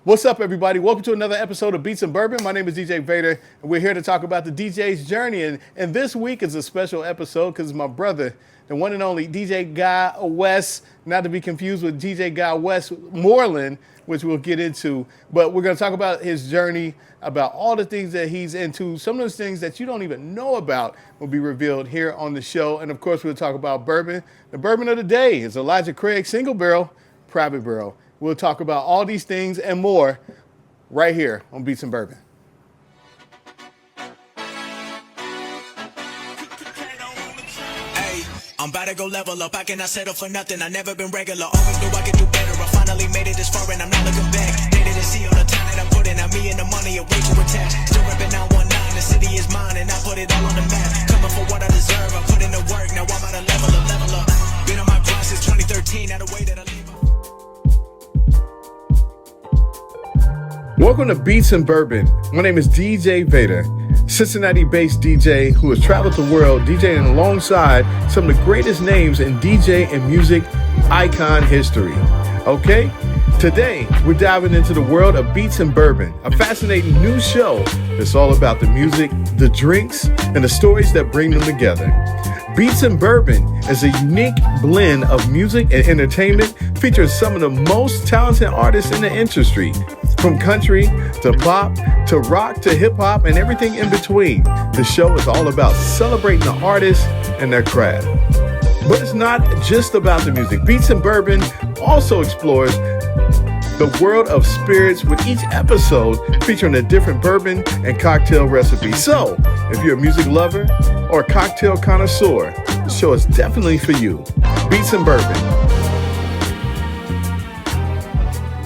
What's up, everybody? Welcome to another episode of Beats and Bourbon. My name is DJ Vader, and we're here to talk about the DJ's journey. And this week is a special episode because my brother, the one and only DJ Guywes, not to be confused with DJ Guywes Moreland, which we'll get into. But we're going to talk about his journey, about all the things that he's into. Some of those things that you don't even know about will be revealed here on the show. And of course, we'll talk about bourbon. The bourbon of the day is Elijah Craig Single Barrel, Private Barrel. We'll talk about all these things and more right here on Beats and Bourbon. Hey, I'm about to go level up. I cannot settle for nothing. I never been regular. Always knew I could do better. I finally made it this far and I'm not looking back. They didn't see all the time that I put in. Now me and the money are way too attached. Still repping 919. The city is mine and I put it all on the map. Coming for what I deserve. I put in the work. Now I'm about to level up. Been on my grind since 2013. Now the way that I live. Welcome to Beats and Bourbon. My name is DJ Vader, Cincinnati-based DJ who has traveled the world DJing alongside some of the greatest names in DJ and music icon history. Okay? Today, we're diving into the world of Beats and Bourbon, a fascinating new show that's all about the music, the drinks, and the stories that bring them together. Beats and Bourbon is a unique blend of music and entertainment featuring some of the most talented artists in the industry. From country to pop to rock to hip hop and everything in between. The show is all about celebrating the artists and their craft. But it's not just about the music. Beats and Bourbon also explores the world of spirits with each episode featuring a different bourbon and cocktail recipe. So, if you're a music lover or a cocktail connoisseur, the show is definitely for you. Beats and Bourbon.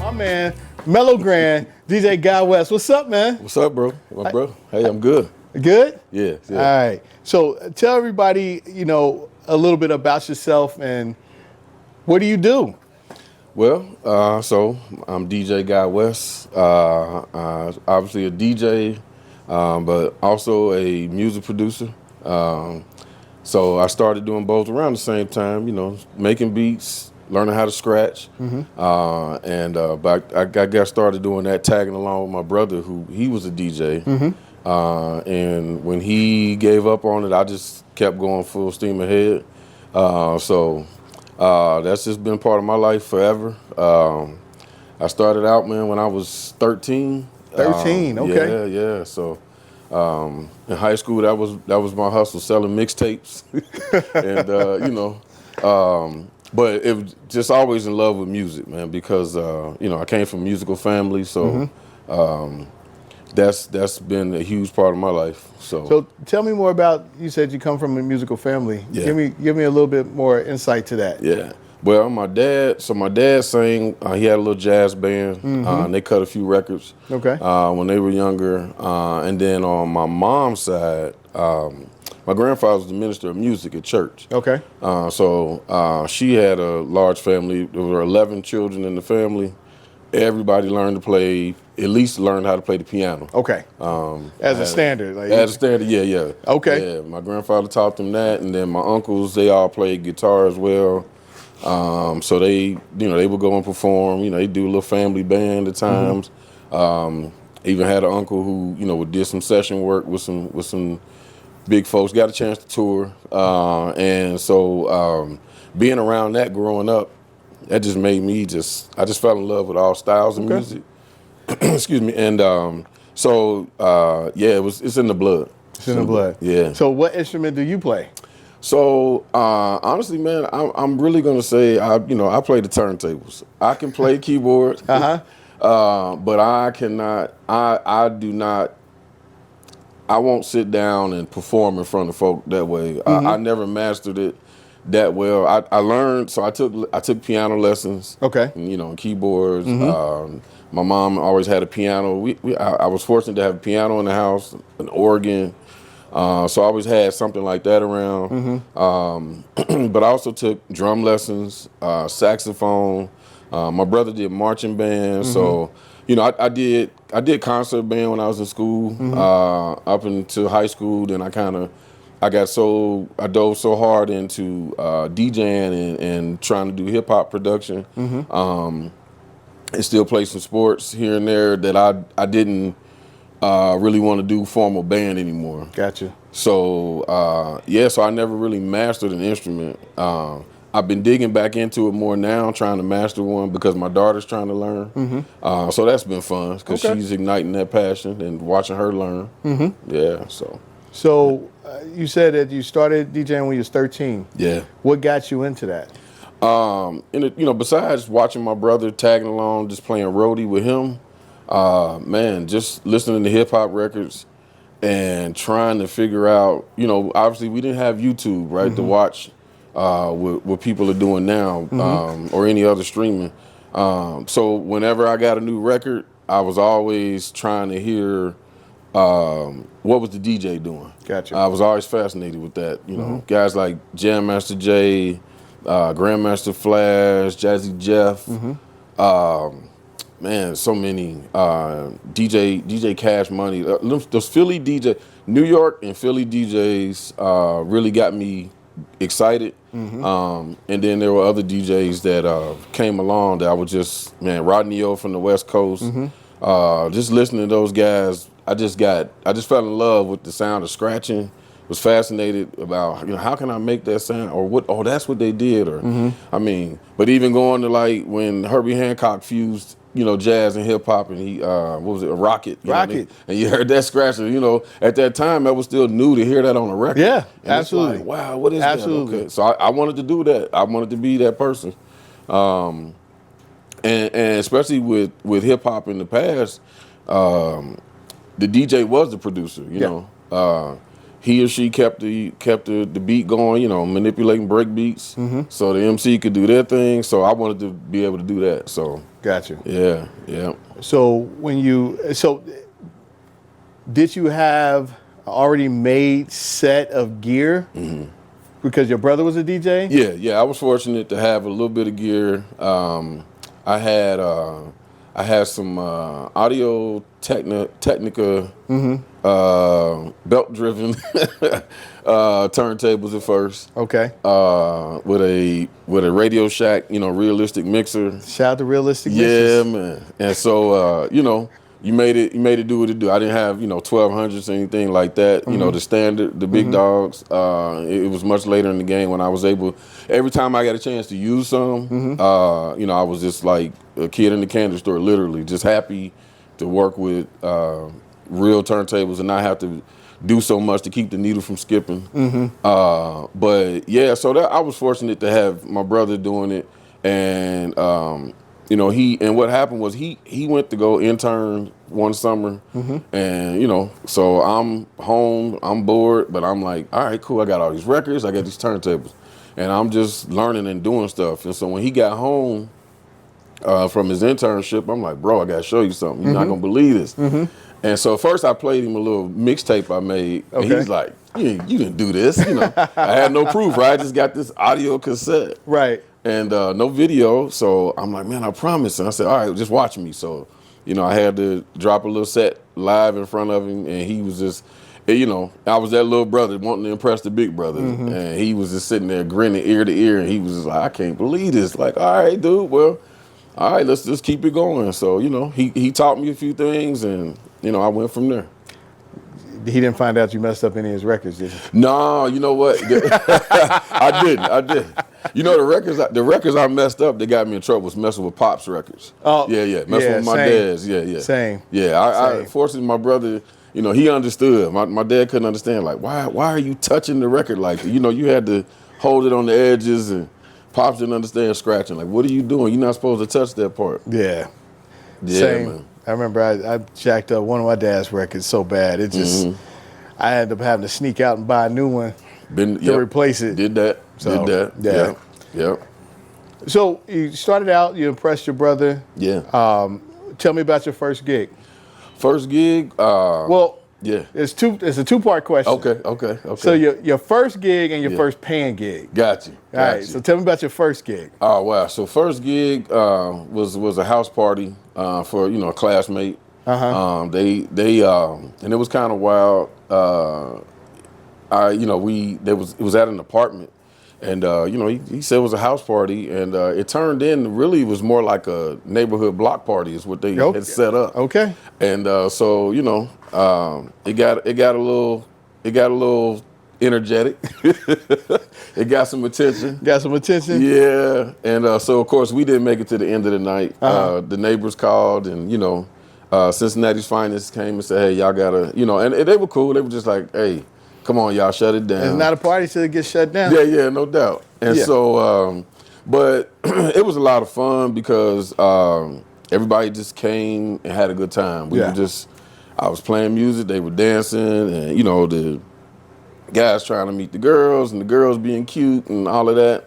My man, Mellow Grand, DJ Guywes. What's up, man? What's up, bro? My bro. Hey, I'm good. Good? Yeah. All right. So tell everybody, a little bit about yourself and what do you do? Well, so I'm DJ Guywes. Obviously a DJ, but also a music producer. So I started doing both around the same time, making beats, learning how to scratch. But I got started doing that, tagging along with my brother, he was a DJ. And when he gave up on it, I just kept going full steam ahead. So that's just been part of my life forever. I started out, man, when I was 13. 13, okay. Yeah. So in high school, that was my hustle, selling mixtapes. And, but it was just always in love with music, man, because, I came from a musical family. So that's been a huge part of my life. So tell me more about, you said you come from a musical family. Yeah. Give me a little bit more insight to that. Yeah. Well, my dad sang, he had a little jazz band, and they cut a few records when they were younger. And then on my mom's side, my grandfather was the minister of music at church. Okay. So she had a large family. There were 11 children in the family. Everybody learned to play, at least learned how to play the piano. Okay. As a standard. As a standard, yeah. Okay. Yeah, my grandfather taught them that, and then my uncles, they all played guitar as well. So they would go and perform. They do a little family band at times. Even had an uncle who did some session work with some big folks. Got a chance to tour, and so being around that growing up, that just made me I just fell in love with all styles of music. Excuse me, and it's in the blood. It's in the blood. Yeah. So what instrument do you play? So honestly, man, I'm really gonna say I play the turntables. I can play keyboard, but I cannot. I won't sit down and perform in front of folk that way. I never mastered it that well. I learned. So I took piano lessons. Okay. And, keyboards. My mom always had a piano. I was fortunate to have a piano in the house, an organ. So I always had something like that around. But I also took drum lessons, saxophone. My brother did marching band. So, I did concert band when I was in school, up until high school. Then I dove so hard into DJing and trying to do hip hop production. and still play some sports here and there that I didn't really want to do formal band anymore. Gotcha. So so I never really mastered an instrument. I've been digging back into it more now, trying to master one because my daughter's trying to learn. So that's been fun because she's igniting that passion and watching her learn. Yeah. So you said that you started DJing when you was 13. Yeah. What got you into that? Besides watching my brother tagging along, just playing roadie with him, man, just listening to hip hop records and trying to figure out, obviously we didn't have YouTube, right, to watch what people are doing now or any other streaming. So whenever I got a new record, I was always trying to hear what was the DJ doing. Gotcha. I was always fascinated with that. Guys like Jam Master Jay, Grandmaster Flash, Jazzy Jeff, man, so many. DJ Cash Money. Those Philly DJ, New York and Philly DJs really got me excited. And then there were other DJs that came along that I would just, Rodney O from the West Coast. Just listening to those guys, I just fell in love with the sound of scratching. Was fascinated about how can I make that sound, or what? Oh, that's what they did, or but even going to like when Herbie Hancock fused jazz and hip hop, and he what was it, a Rocket? Rocket, and you heard that scratching. At that time that was still new to hear that on a record. Yeah, and absolutely. Like, wow, what is that? Okay. So I wanted to do that. I wanted to be that person, and especially with hip hop in the past, the DJ was the producer. You know. He or she kept the beat going, manipulating break beats, so the MC could do their thing. So I wanted to be able to do that. So gotcha. Yeah. So did you have an already made set of gear because your brother was a DJ? Yeah. I was fortunate to have a little bit of gear. I had some Audio Technica belt-driven turntables at first. Okay. With a Radio Shack, realistic mixer. Shout out to realistic mixers. mixers. Yeah, man. And so you made it do what it do. I didn't have 1200s or anything like that. The standard, the big dogs. It was much later in the game when I was able. Every time I got a chance to use some, I was just like a kid in the candy store, literally, just happy to work with real turntables and not have to do so much to keep the needle from skipping. But yeah, so that I was fortunate to have my brother doing it, and what happened was he went to go intern one summer, and so I'm home, I'm bored, but I'm like, all right, cool, I got all these records, I got these turntables, and I'm just learning and doing stuff. And so when he got home from his internship, I'm like, bro, I gotta show you something. You're not gonna believe this. And so first I played him a little mixtape I made, and he's like, you didn't do this. I had no proof, right? I just got this audio cassette. Right. And no video. So I'm like, man, I promise. And I said, all right, just watch me. So, I had to drop a little set live in front of him, and he was just, I was that little brother wanting to impress the big brother. And he was just sitting there grinning ear to ear, and he was just like, I can't believe this. Like, all right, dude, well, all right, let's just keep it going. So, he taught me a few things, and, I went from there. He didn't find out you messed up any of his records, did he? No, you know what? I didn't. The records I messed up that got me in trouble was messing with Pop's records. Oh, yeah. Messing with my dad's. Yeah. Same. Yeah, I fortunately, my brother, he understood. My dad couldn't understand, like, why are you touching the record like that? You had to hold it on the edges, and Pops didn't understand scratching. Like, what are you doing? You're not supposed to touch that part. Yeah. Yeah, Same. man. I remember I jacked up one of my dad's records so bad. It just, I ended up having to sneak out and buy a new one to replace it. Did that. Yeah. So you started out, you impressed your brother. Yeah. Tell me about your first gig. First gig? Yeah. It's a two-part question. Okay. So your first gig and your first paying gig. Got you. All right. So tell me about your first gig. Oh wow. So first gig was a house party for a classmate. They and it was kind of wild. It was at an apartment, And he said it was a house party, and it turned in really was more like a neighborhood block party is what they had set up. Okay. And so it got a little energetic. It got some attention. Got some attention. Yeah. And so of course we didn't make it to the end of the night. The neighbors called, and Cincinnati's Finest came and said, "Hey, y'all gotta," and they were cool. They were just like, "Hey, come on, y'all, shut it down." It's not a party, so it gets shut down. Yeah, no doubt. And so, but it was a lot of fun because everybody just came and had a good time. I was playing music, they were dancing, and the guys trying to meet the girls, and the girls being cute and all of that.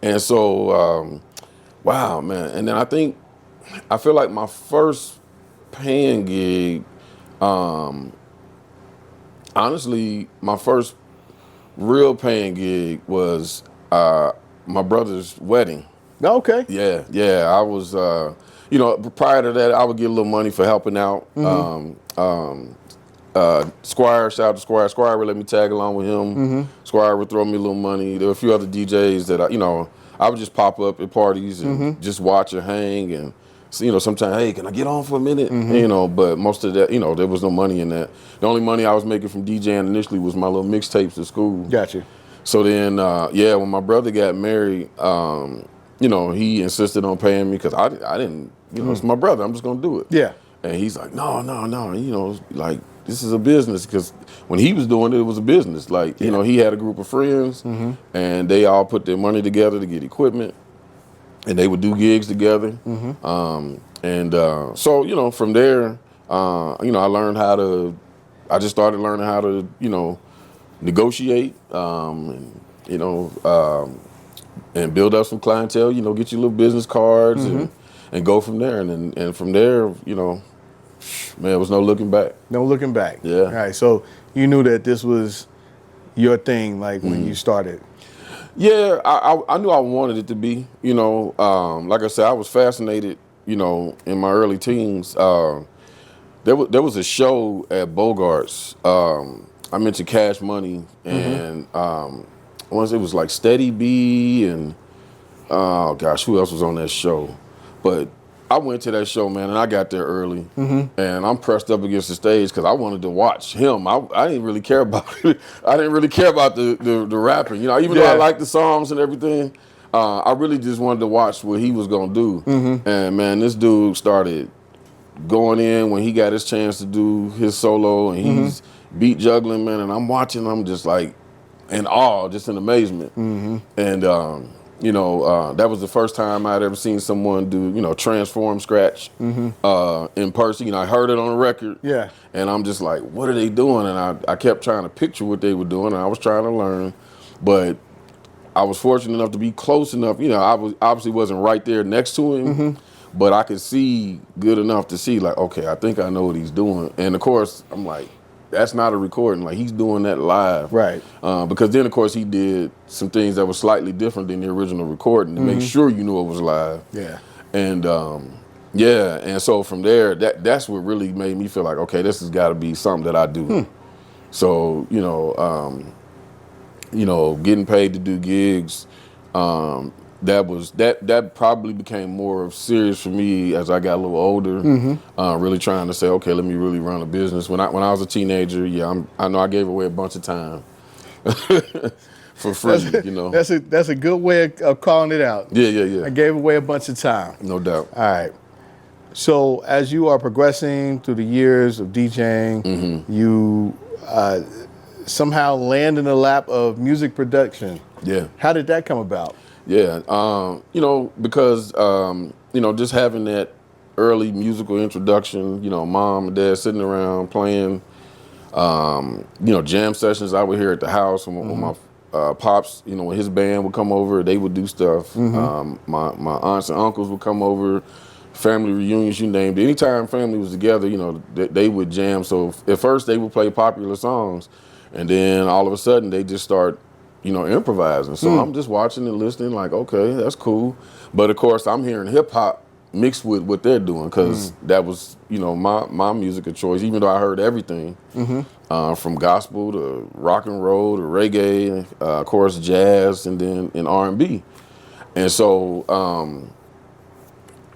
And so, wow, man. And then I feel like my first paying gig, honestly, my first real paying gig was my brother's wedding. Okay. Yeah. I was, prior to that, I would get a little money for helping out. Squire, shout out to Squire. Squire would let me tag along with him. Squire would throw me a little money. There were a few other DJs that I would just pop up at parties and just watch and hang, and sometimes, hey, can I get on for a minute? But most of that, there was no money in that. The only money I was making from DJing initially was my little mixtapes at school. Gotcha. So then, when my brother got married, he insisted on paying me because I didn't, it's my brother. I'm just gonna do it. Yeah. And he's like, no, like this is a business, because when he was doing it, it was a business. Like, he had a group of friends, and they all put their money together to get equipment, and they would do gigs together. So from there, I just started learning how to, negotiate, and build up some clientele. Get your little business cards and go from there. And from there, man, it was no looking back. No looking back. Yeah. All right. So you knew that this was your thing, like when you started. Yeah, I knew I wanted it to be. Like I said, I was fascinated. In my early teens, there was a show at Bogart's. I mentioned Cash Money, and once it was like Steady B, and oh gosh, who else was on that show? But I went to that show, man, and I got there early, and I'm pressed up against the stage because I wanted to watch him. I didn't really care about it. I didn't really care about the rapping, even though I liked the songs and everything. I really just wanted to watch what he was gonna do. And man, this dude started going in when he got his chance to do his solo, and he's beat juggling, man. And I'm watching, I'm just like in awe, just in amazement. And that was the first time I'd ever seen someone do, transform scratch in person. I heard it on the record. Yeah. And I'm just like, what are they doing? And I kept trying to picture what they were doing, and I was trying to learn. But I was fortunate enough to be close enough. I obviously wasn't right there next to him, but I could see good enough to see, like, okay, I think I know what he's doing. And of course, I'm like, that's not a recording. Like, he's doing that live. Right. Because then, of course, he did some things that were slightly different than the original recording to make sure you knew it was live. Yeah. And, and so from there, that's what really made me feel like, okay, this has got to be something that I do. So, getting paid to do gigs, that probably became more of serious for me as I got a little older. Really trying to say, okay, let me really run a business. When I was a teenager, I know I gave away a bunch of time for free. That's a good way of calling it out. Yeah. I gave away a bunch of time. No doubt. All right. So as you are progressing through the years of DJing, you somehow land in the lap of music production. Yeah. How did that come about? Yeah, because, just having that early musical introduction, mom and dad sitting around playing, jam sessions I would hear at the house when my pops, when his band would come over, they would do stuff. My aunts and uncles would come over, family reunions, you named it. Anytime family was together, they would jam. So at first they would play popular songs, and then all of a sudden they just start improvising. So I'm just watching and listening like, okay, that's cool. But of course I'm hearing hip hop mixed with what they're doing, because that was, you know, my music of choice. Even though I heard everything, from gospel to rock and roll to reggae, of course jazz, and then in R&B. And so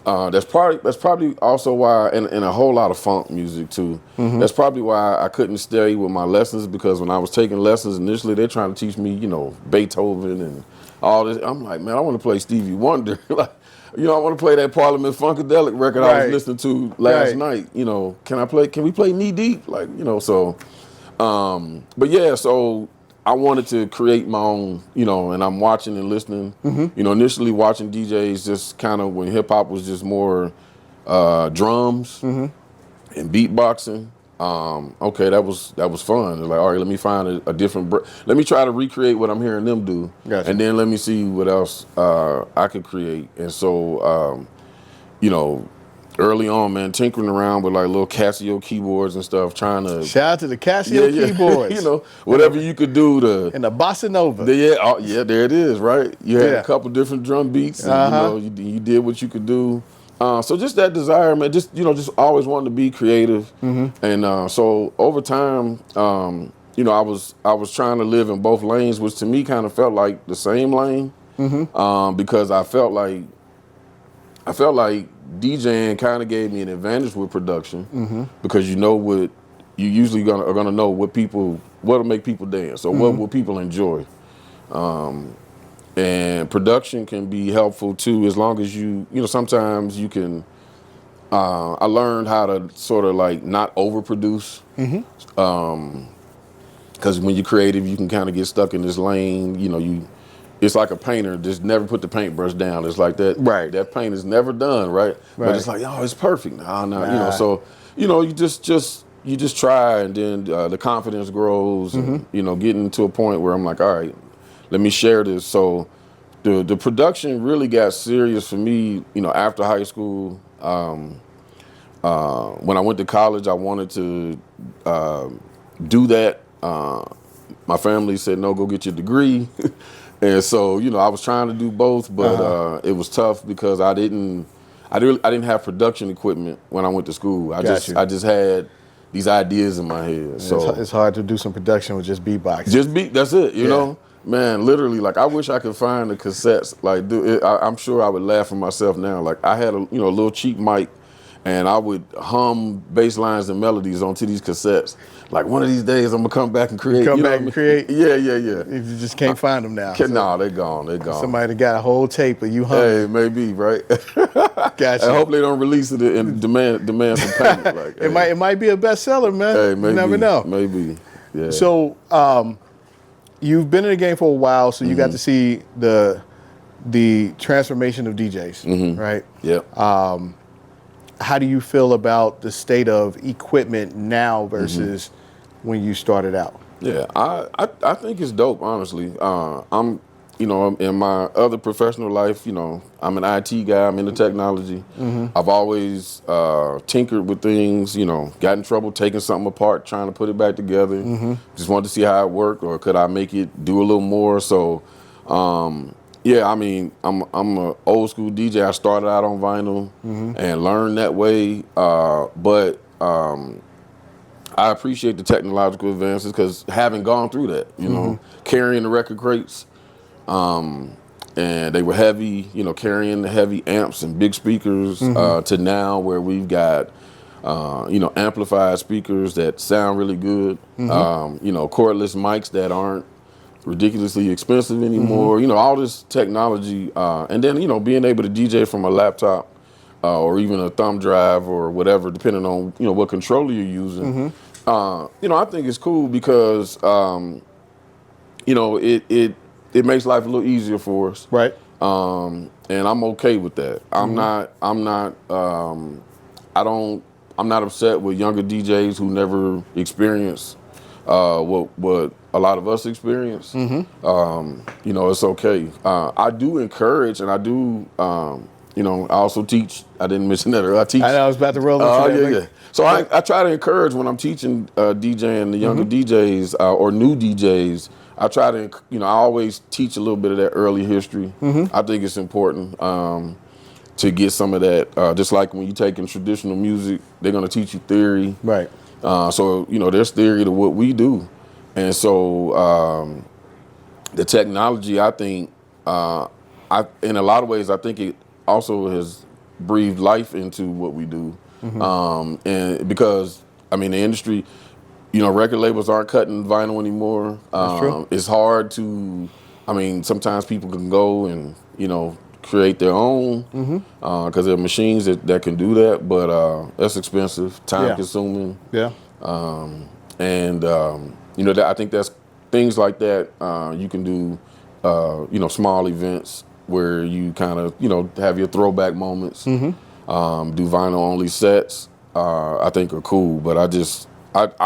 that's probably also why, and a whole lot of funk music too. That's probably why I couldn't stay with my lessons, because when I was taking lessons initially, they're trying to teach me, you know, Beethoven and all this. I'm like, man, I want to play Stevie Wonder. Like, you know, I want to play that Parliament Funkadelic record I was listening to last night. You know, can we play Knee Deep? Like, you know, so, but yeah, so I wanted to create my own, you know, and I'm watching and listening. You know, initially watching DJs just kind of when hip hop was just more drums and beatboxing. Okay, that was fun. Like, all right, let me find a different. Let me try to recreate what I'm hearing them do, and then let me see what else I could create. And so, you know, early on, man, tinkering around with like little Casio keyboards and stuff, trying to shout out to the Casio keyboards. You know, whatever you could do to and the bossa nova. Yeah, there it is. Right, you had a couple different drum beats, and you know, you did what you could do. So just that desire, man, just always wanting to be creative. And so over time, you know, I was trying to live in both lanes, which to me kind of felt like the same lane, because I felt like DJing kind of gave me an advantage with production, because you know what you usually are gonna know what'll make people dance, or what will people enjoy. And production can be helpful too, as long as you know, sometimes you can, I learned how to sort of like not overproduce. Because when you're creative, you can kind of get stuck in this lane. You know, it's like a painter, just never put the paintbrush down. It's like that, that paint is never done, right? But it's like, oh, it's perfect. No, you know, so, you know, you just try, and then the confidence grows, and, you know, getting to a point where I'm like, all right, let me share this. So the production really got serious for me, you know, after high school. When I went to college, I wanted to do that. My family said, no, go get your degree. And so, you know, I was trying to do both, but it was tough because I didn't have production equipment when I went to school. I just had these ideas in my head. So it's hard to do some production with just beatbox. That's it, you know? Man, literally, like, I wish I could find the cassettes. Like, I'm sure I would laugh at myself now. Like, I had a little cheap mic, and I would hum bass lines and melodies onto these cassettes. Like, one of these days, I'm gonna come back and create. Create. Yeah. You just can't find them now. No, they're gone. They're gone. Somebody got a whole tape of you humming. Hey, maybe, right? Gotcha. I hope they don't release it and demand some payment. Like, it might be a bestseller, man. Hey, maybe, you never know. Maybe. Yeah. So, you've been in the game for a while, so you got to see the transformation of DJs, right? Yeah. How do you feel about the state of equipment now versus when you started out? Yeah, I think it's dope, honestly. I'm, you know, in my other professional life, you know, I'm an IT guy, I'm into technology. I've always tinkered with things, you know, got in trouble taking something apart, trying to put it back together. Just wanted to see how it worked, or could I make it do a little more. So, yeah, I mean, I'm an old school DJ. I started out on vinyl and learned that way, but I appreciate the technological advances, because having gone through that, you know, carrying the record crates, and they were heavy, you know, carrying the heavy amps and big speakers, to now where we've got, you know, amplified speakers that sound really good, you know, cordless mics that aren't ridiculously expensive anymore, you know, all this technology, and then, you know, being able to DJ from a laptop, or even a thumb drive or whatever, depending on, you know, what controller you're using. You know, I think it's cool because, you know, it makes life a little easier for us. Right. And I'm okay with that. I'm not upset with younger DJs who never experienced what a lot of us experience. You know, it's okay. I do encourage, and I do, you know, I also teach. I didn't mention that earlier. I teach. I know, I was about to roll into that. Yeah. So I try to encourage when I'm teaching DJing the younger DJs or new DJs. I try to, you know, I always teach a little bit of that early history. I think it's important. to get some of that. Just like when you take in traditional music, they're going to teach you theory. Right. So, there's theory to what we do. And so the technology, I think, in a lot of ways, I think it also has breathed life into what we do. And because, the industry, record labels aren't cutting vinyl anymore. That's true. It's hard to, sometimes people can go and, create their own because there are machines that can do that, but that's expensive, time consuming. Yeah. I think that's things like that you can do, small events where you kind of, have your throwback moments, do vinyl only sets, I think are cool, but I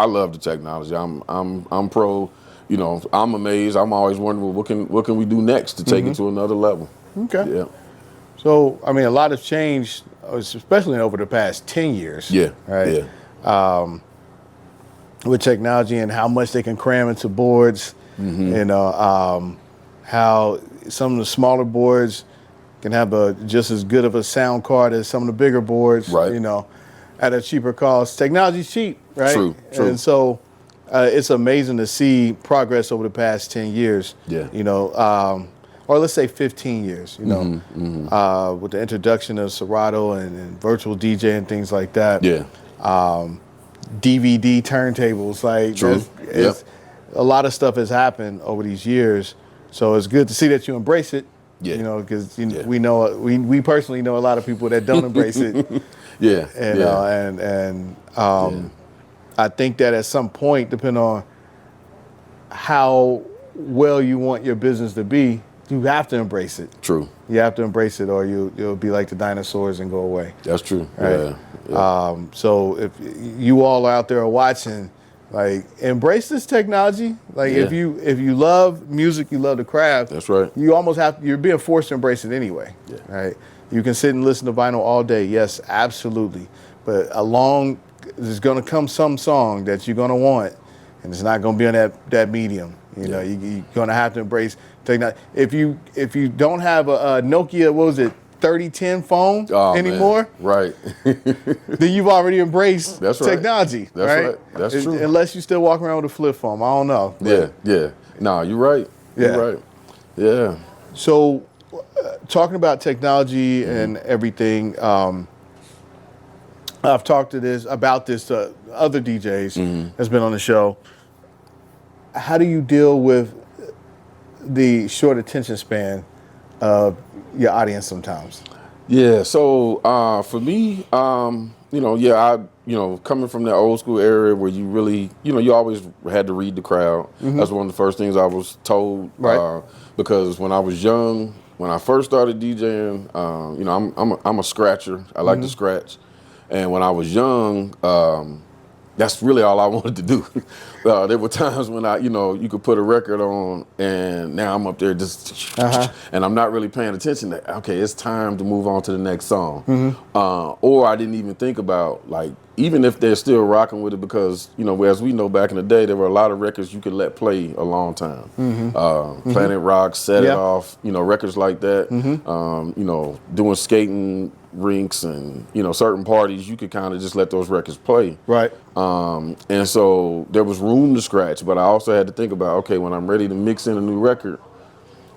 love the technology. I'm pro, I'm amazed. I'm always wondering, what can we do next to take it to another level? Okay. Yeah. So, a lot has changed, especially over the past 10 years. Yeah. Right. Yeah. With technology and how much they can cram into boards, how some of the smaller boards can have just as good of a sound card as some of the bigger boards, right. At a cheaper cost. Technology's cheap, right? True. And so it's amazing to see progress over the past 10 years. Yeah. Or let's say 15 years, with the introduction of Serato and virtual DJ and things like that. Yeah. DVD turntables, like True. A lot of stuff has happened over these years. So it's good to see that you embrace it. Yeah. Because we personally know a lot of people that don't embrace it. Yeah. I think that at some point, depending on how well you want your business to be, you have to embrace it. True. You have to embrace it, or you'll be like the dinosaurs and go away. That's true. Right? Yeah. So if you all out there are watching, like, embrace this technology. Like, if you love music, you love the craft. That's right. You're being forced to embrace it anyway. Yeah. Right. You can sit and listen to vinyl all day. Yes, absolutely. But there's going to come some song that you're going to want, and it's not going to be on that medium. You're going to have to embrace technology. If you don't have a Nokia, what was it, 3010 phone anymore? Man. Right. Then you've already embraced technology. That's right. That's true. Unless you still walk around with a flip phone. I don't know. Yeah. No, you're right. You're right. Yeah. So, talking about technology and everything, I've talked about this to other DJs that's been on the show. How do you deal with the short attention span of your audience sometimes? Yeah. So for me, coming from that old school area where you really, you always had to read the crowd. That's one of the first things I was told. Right. Because when I was young, when I first started DJing, I'm a scratcher. I like to scratch. And when I was young, that's really all I wanted to do. There were times when you could put a record on, and now I'm up there just, and I'm not really paying attention to, okay, it's time to move on to the next song. Or I didn't even think about, like, even if they're still rocking with it, because, as we know back in the day, there were a lot of records you could let play a long time. Planet Rock, Set It Off, records like that. Doing skating rinks and, certain parties, you could kind of just let those records play. Right. And so there was room to scratch, but I also had to think about, okay, when I'm ready to mix in a new record,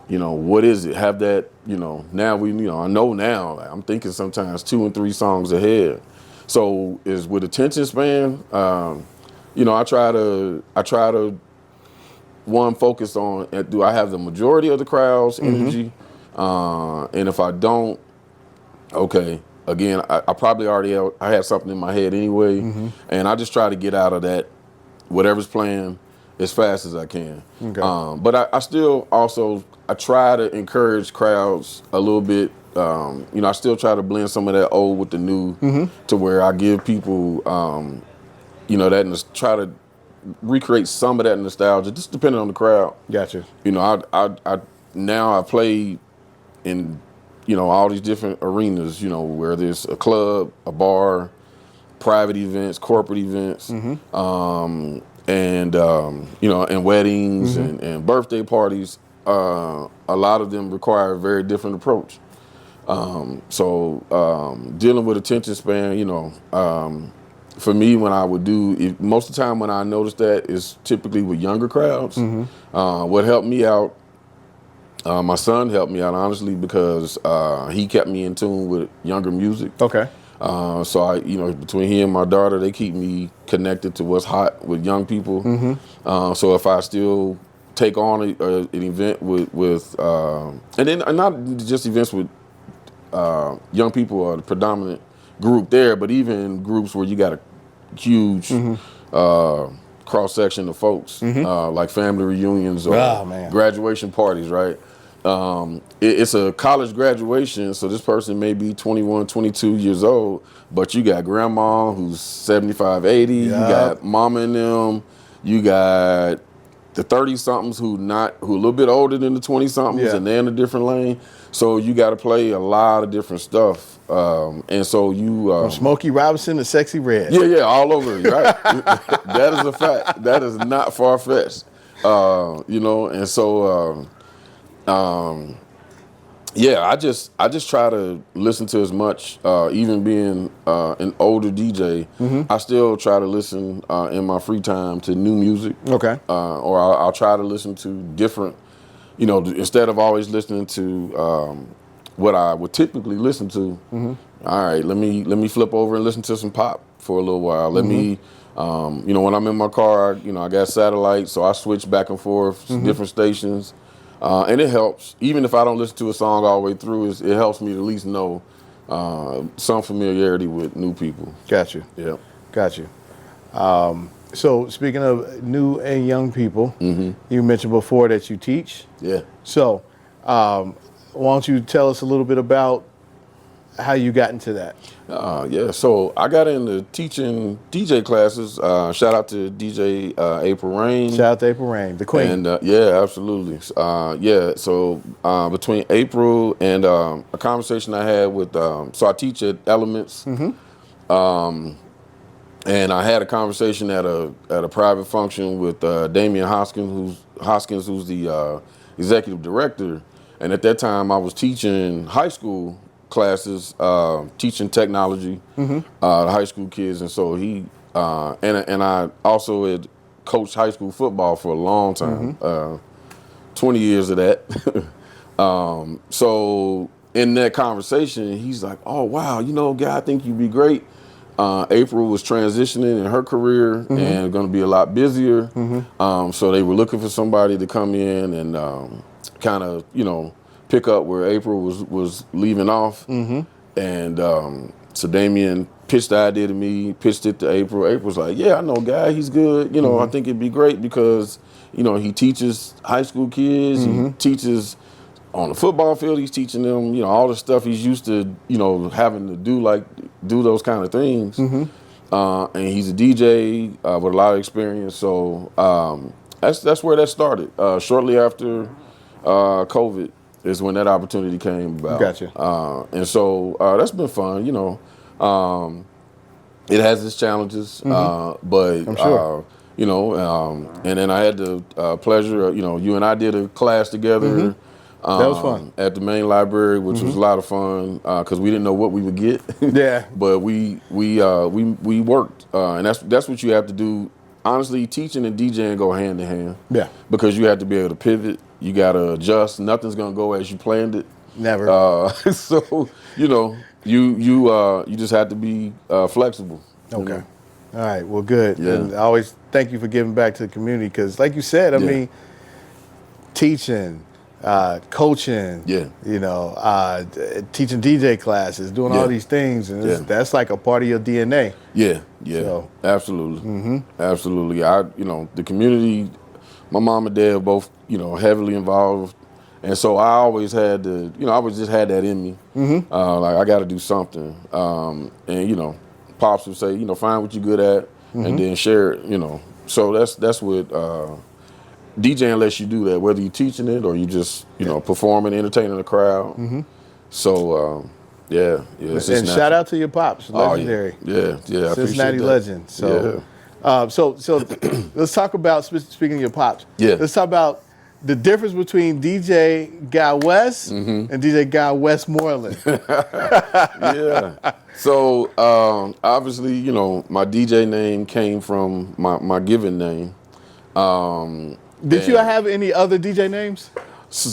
what is it? Have that, now I know now, I'm thinking sometimes 2 and 3 songs ahead. So is with attention span, I try to focus on, do I have the majority of the crowd's energy? And if I don't, okay, again, I probably I had something in my head anyway, and I just try to get out of that, whatever's playing, as fast as I can. Okay. But I still also, I try to encourage crowds a little bit. I still try to blend some of that old with the new, to where I give people, that, try to recreate some of that nostalgia, just depending on the crowd. Gotcha. I play in, all these different arenas, where there's a club, a bar, private events, corporate events, and weddings and birthday parties. A lot of them require a very different approach. Dealing with attention span, for me, when I would most of the time when I noticed that is typically with younger crowds. What helped me out, my son helped me out, honestly, because he kept me in tune with younger music. Okay. Between he and my daughter, they keep me connected to what's hot with young people. So if I still take on an event with and then not just events with young people are the predominant group there, but even groups where you got a huge cross section of folks, like family reunions or graduation parties, right? It's a college graduation, so this person may be 21, 22 years old, but you got grandma who's 75, 80, you got mama and them, you got the 30-somethings who a little bit older than the 20-somethings, and they're in a different lane. So you got to play a lot of different stuff, and so you from Smokey Robinson to Sexy Red. Yeah, all over, right? That is a fact. That is not far fetched, and so. I just try to listen to as much, even being an older DJ, I still try to listen in my free time to new music. Okay. Or I'll try to listen to different, instead of always listening to what I would typically listen to. All right, let me flip over and listen to some pop for a little while. Let me, when I'm in my car, I got satellite, so I switch back and forth different stations. And it helps, even if I don't listen to a song all the way through, it helps me to at least know some familiarity with new people. Got you. Yeah. Got you. So speaking of new and young people, you mentioned before that you teach. Yeah. So why don't you tell us a little bit about how you got into that? So I got into teaching DJ classes. Shout out to DJ April Rain. Shout out to April Rain, the queen. And absolutely. So between April and a conversation I had with, so I teach at Elements. And I had a conversation at a private function with Damian Hoskins, who's the executive director. And at that time, I was teaching high school classes, teaching technology to high school kids, and so he and I also had coached high school football for a long time, 20 years of that. So in that conversation, he's like, "Oh wow, guy, I think you'd be great." April was transitioning in her career and going to be a lot busier, so they were looking for somebody to come in and kind of pick up where April was leaving off. And so Damien pitched the idea to me, pitched it to April. April's like, yeah, I know a guy, he's good. I think it'd be great because, he teaches high school kids, he teaches on the football field, he's teaching them, all the stuff he's used to, having to do those kind of things. And he's a DJ with a lot of experience. So that's where that started. Shortly after COVID, is when that opportunity came about. Gotcha. And so that's been fun, It has its challenges, but I'm sure. And then I had the pleasure, you and I did a class together. That was fun. At the main library, which was a lot of fun because we didn't know what we would get. Yeah. But we worked, and that's what you have to do. Honestly, teaching and DJing go hand in hand. Yeah. Because you have to be able to pivot. You got to adjust. Nothing's going to go as you planned it. Never. So, you just have to be flexible. Okay. All right. Well, good. Yeah. And I always thank you for giving back to the community because, like you said, I mean, teaching, coaching, teaching DJ classes, doing all these things, and that's like a part of your DNA. Yeah. So. Absolutely. Absolutely. The community, my mom and dad are both, heavily involved. And so I always had to, I always just had that in me. Like I got to do something. And, Pops would say, find what you're good at and then share it, So that's what DJing lets you do that, whether you're teaching it or you just, performing, entertaining the crowd. So, it's and shout out to your pops, legendary. Yeah. Cincinnati legend. So, so let's talk about, speaking of your pops, let's talk about the difference between DJ Guywes and DJ Guy Westmoreland. Yeah. So obviously, you know, my DJ name came from my given name. Did you have any other DJ names?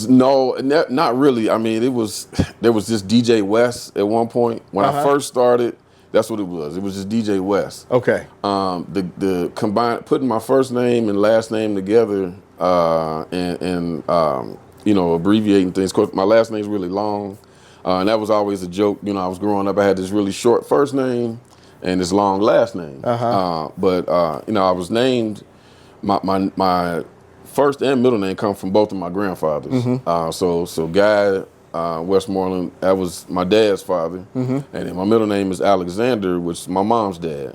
No, not really. I mean, there was just DJ West at one point when I first started. That's what it was. It was just DJ West. Okay. The combine putting my first name and last name together and you know, abbreviating things. Of course, my last name's really long, and that was always a joke. You know, I was growing up. I had this really short first name and this long last name. But you know, I was named my first and middle name come from both of my grandfathers. So Guy Westmoreland, that was my dad's father, and then my middle name is Alexander, which is my mom's dad.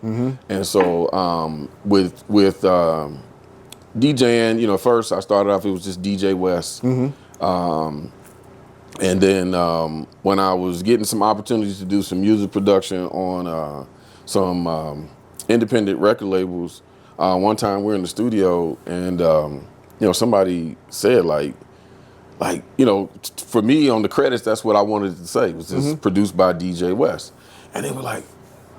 And so with DJing, you know, first I started off, it was just DJ West. And then when I was getting some opportunities to do some music production on some independent record labels, one time we're in the studio and you know, somebody said like, you know, for me on the credits, that's what I wanted to say. It was just produced by DJ West. And they were like,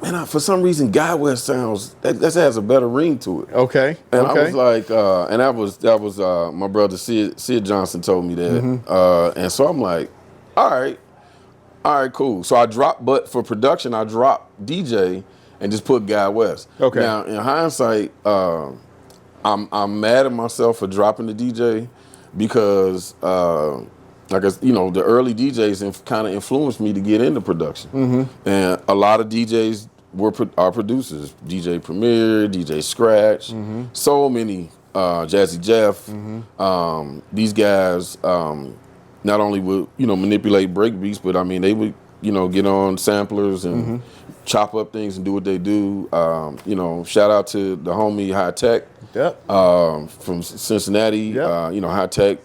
man, for some reason, Guy West sounds, that has a better ring to it. Okay. And I was like, and that was my brother Sid Johnson told me that. And so I'm like, all right, cool. So I dropped, but for production, I dropped DJ and just put Guy West. Okay. Now, in hindsight, I'm mad at myself for dropping the DJ because, like you know, the early DJs kind of influenced me to get into production, and a lot of DJs are producers. DJ Premier, DJ Scratch, so many, Jazzy Jeff. These guys not only would, you know, manipulate break beats, but I mean they would, you know, get on samplers and chop up things and do what they do. You know, shout out to the homie High Tech. From Cincinnati, you know, High Tech.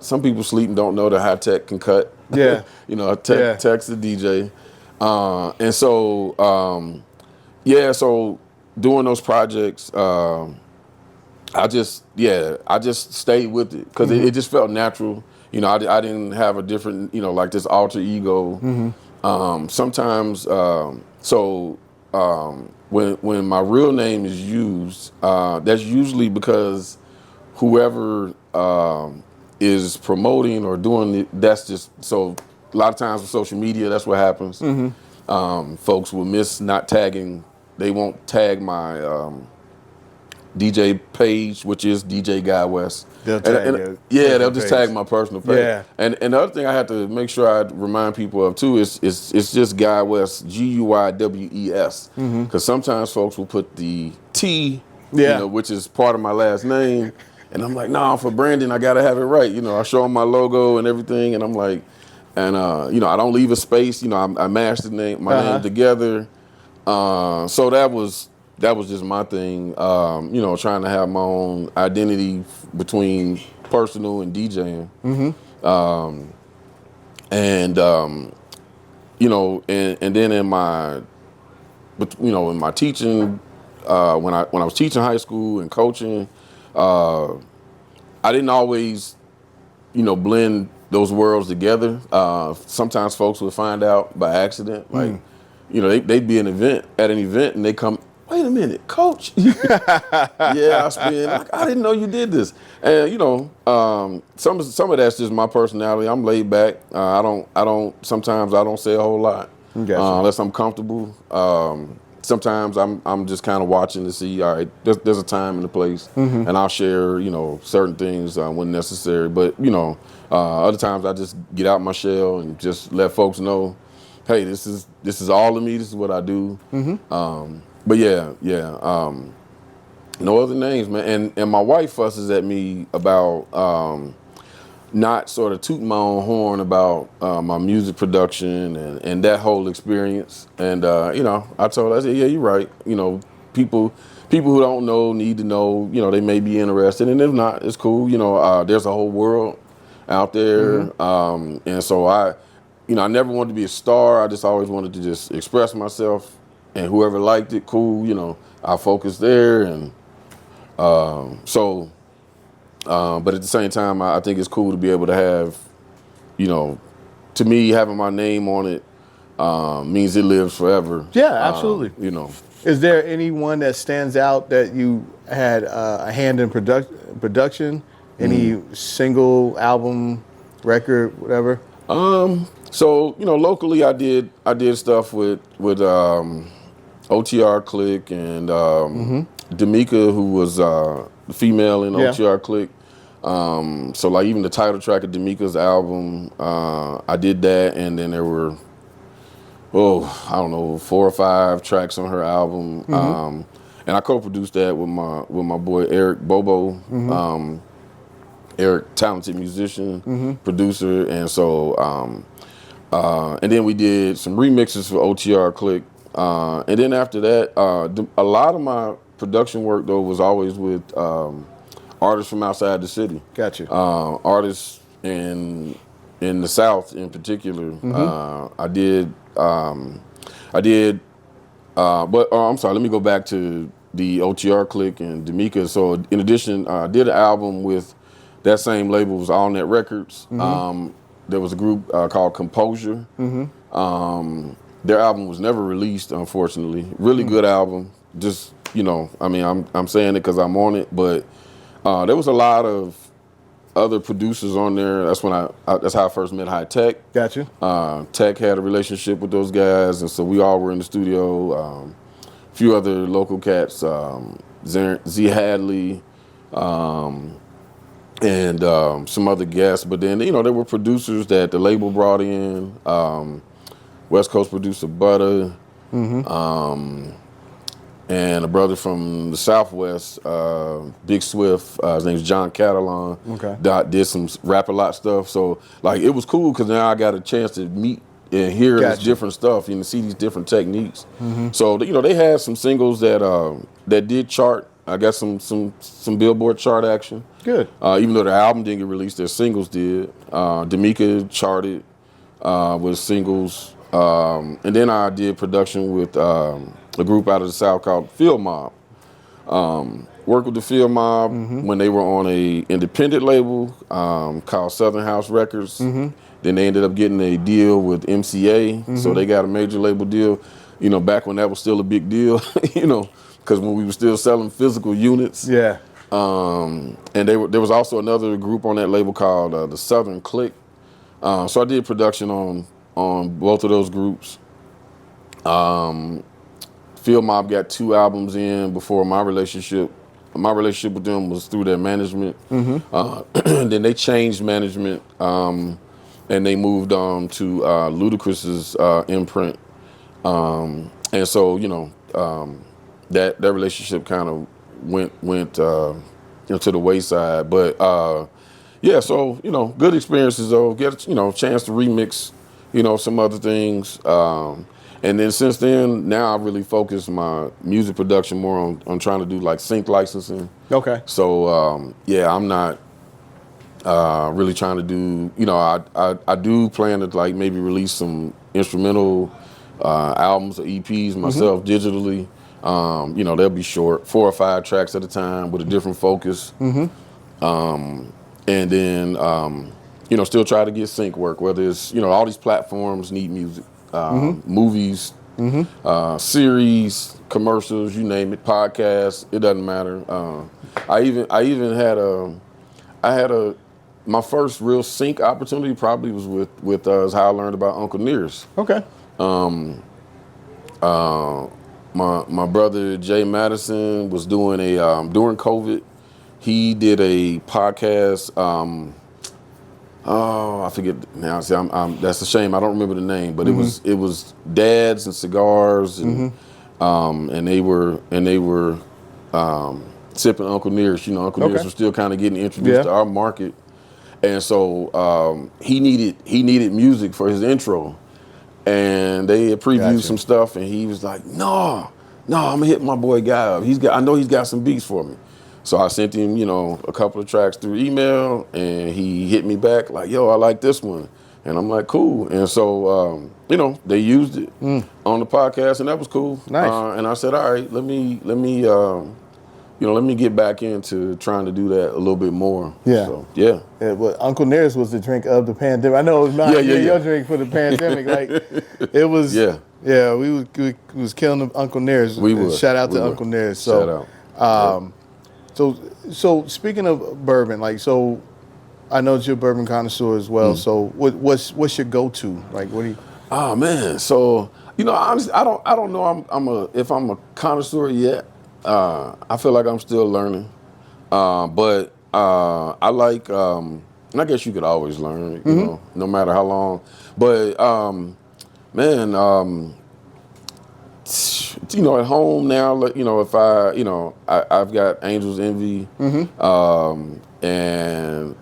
Some people sleep and don't know that High Tech can cut. Yeah. You know, Tech's the DJ. And so, so doing those projects, I just stayed with it because it just felt natural. You know, I didn't have a different, you know, like this alter ego. Sometimes, when my real name is used, that's usually because whoever is promoting or doing it, that's just, so a lot of times with social media, that's what happens. Folks will miss not tagging, they won't tag my DJ page, which is DJ Guy West. They'll just tag my personal page. Yeah. And the other thing I have to make sure I remind people of too is it's just Guy West, Guywes, because sometimes folks will put the T, you know, which is part of my last name, and I'm like, nah, for branding I gotta have it right. You know, I show them my logo and everything, and I'm like, and you know, I don't leave a space. You know, I mash the name, my name together. So that was just my thing, you know, trying to have my own identity between personal and DJing. You know, and then in my, you know, in my teaching, when I was teaching high school and coaching, I didn't always, you know, blend those worlds together. Sometimes folks would find out by accident, like, you know, they'd be at an event and they come, wait a minute, coach. I spin. Like, I didn't know you did this. And you know, some of that's just my personality. I'm laid back. Sometimes I don't say a whole lot unless I'm comfortable. Sometimes I'm just kind of watching to see. All right, there's a time and a place, and I'll share, you know, certain things when necessary. But you know, other times I just get out my shell and just let folks know, hey, this is all of me. This is what I do. But no other names, man. And my wife fusses at me about not sort of tooting my own horn about my music production and that whole experience. And you know, I told her, I said, yeah, you're right. You know, people who don't know need to know. You know, they may be interested, and if not, it's cool. You know, there's a whole world out there, and so I never wanted to be a star. I just always wanted to just express myself. And whoever liked it, cool, you know, I focused there. And so, But at the same time, I think it's cool to be able to have, you know, to me, having my name on it means it lives forever. Yeah, absolutely. You know. Is there anyone that stands out that you had a hand in production? Any single album, record, whatever? So you know, locally, I did stuff with OTR Click and D'Amica, who was the female in OTR Click. So like even the title track of D'Amica's album, I did that, and then there were I don't know, 4 or 5 tracks on her album, and I co-produced that with my boy Eric Bobo. Eric, talented musician, producer, and so and then we did some remixes for OTR Click, and then after that, a lot of my production work though was always with artists from outside the city. Gotcha. Artists in the South in particular. I did, but I'm sorry, let me go back to the OTR Click and D'Amica. So in addition, I did an album with that same label, was All Net Records. There was a group called Composure. Their album was never released, unfortunately. Really good album. Just, you know, I mean, I'm saying it because I'm on it, but there was a lot of other producers on there. That's when that's how I first met High Tech. Gotcha. Tech had a relationship with those guys, and so we all were in the studio. A few other local cats, Z Hadley, and some other guests. But then, you know, there were producers that the label brought in. West Coast producer Butter, and a brother from the Southwest, Big Swift. His name's John Catalan. Okay. Did some Rap-A-Lot stuff. So like it was cool because now I got a chance to meet and hear this different stuff and see these different techniques. So you know, they had some singles that did chart. I got some Billboard chart action. Good. Even though the album didn't get released, their singles did. D'Amica charted with singles. And then I did production with a group out of the South called Field Mob. Worked with the Field Mob when they were on a independent label called Southern House Records. Then they ended up getting a deal with MCA, so they got a major label deal. You know, back when that was still a big deal. You know, because when we were still selling physical units. Yeah. And there was also another group on that label called the Southern Click. So I did production on both of those groups. Field Mob got 2 albums in before my relationship with them was through their management. Then they changed management, and they moved on to Ludacris's imprint. And so, you know, that relationship kind of went you know, to the wayside. But yeah, so, you know, good experiences though. Get, you know, a chance to remix, you know, some other things. And then since then, now I really focus my music production more on trying to do like sync licensing. Okay. So yeah, I'm not really trying to do, you know, I do plan to like maybe release some instrumental albums or EPs myself digitally. You know, they'll be short, 4 or 5 tracks at a time with a different focus. And then, you know, still try to get sync work, whether it's, you know, all these platforms need music, movies, series, commercials, you name it, podcasts, it doesn't matter. I even had my first real sync opportunity probably was with is how I learned about Uncle Nearest. Okay. My brother Jay Madison was doing during COVID, he did a podcast. I forget now. See, that's a shame. I don't remember the name, but it was Dads and Cigars, and they were sipping Uncle Nearest. You know, Uncle Nearest was still kind of getting introduced to our market, and so he needed music for his intro. And they had previewed some stuff, and he was like, "No, I'm gonna hit my boy Guy up. I know he's got some beats for me." So I sent him, you know, a couple of tracks through email, and he hit me back like, "Yo, I like this one," and I'm like, "Cool." And so, you know, they used it on the podcast, and that was cool. Nice. And I said, "All right, let me let me get back into trying to do that a little bit more. Yeah. So, yeah. Yeah, but Uncle Nearest was the drink of the pandemic. I know it was not your drink for the pandemic. Like it was. Yeah. Yeah, we was killing Uncle Nearest. We were. Shout out We to were. Uncle Nearest. Shout out. So speaking of bourbon, like so, I know that you're a bourbon connoisseur as well. So what's your go-to? Like what do you? Oh man, so honestly, I don't know. If I'm a connoisseur yet. I feel like I'm still learning, but I like. And I guess you could always learn, no matter how long. But man, at home now, if I've got Angel's Envy, and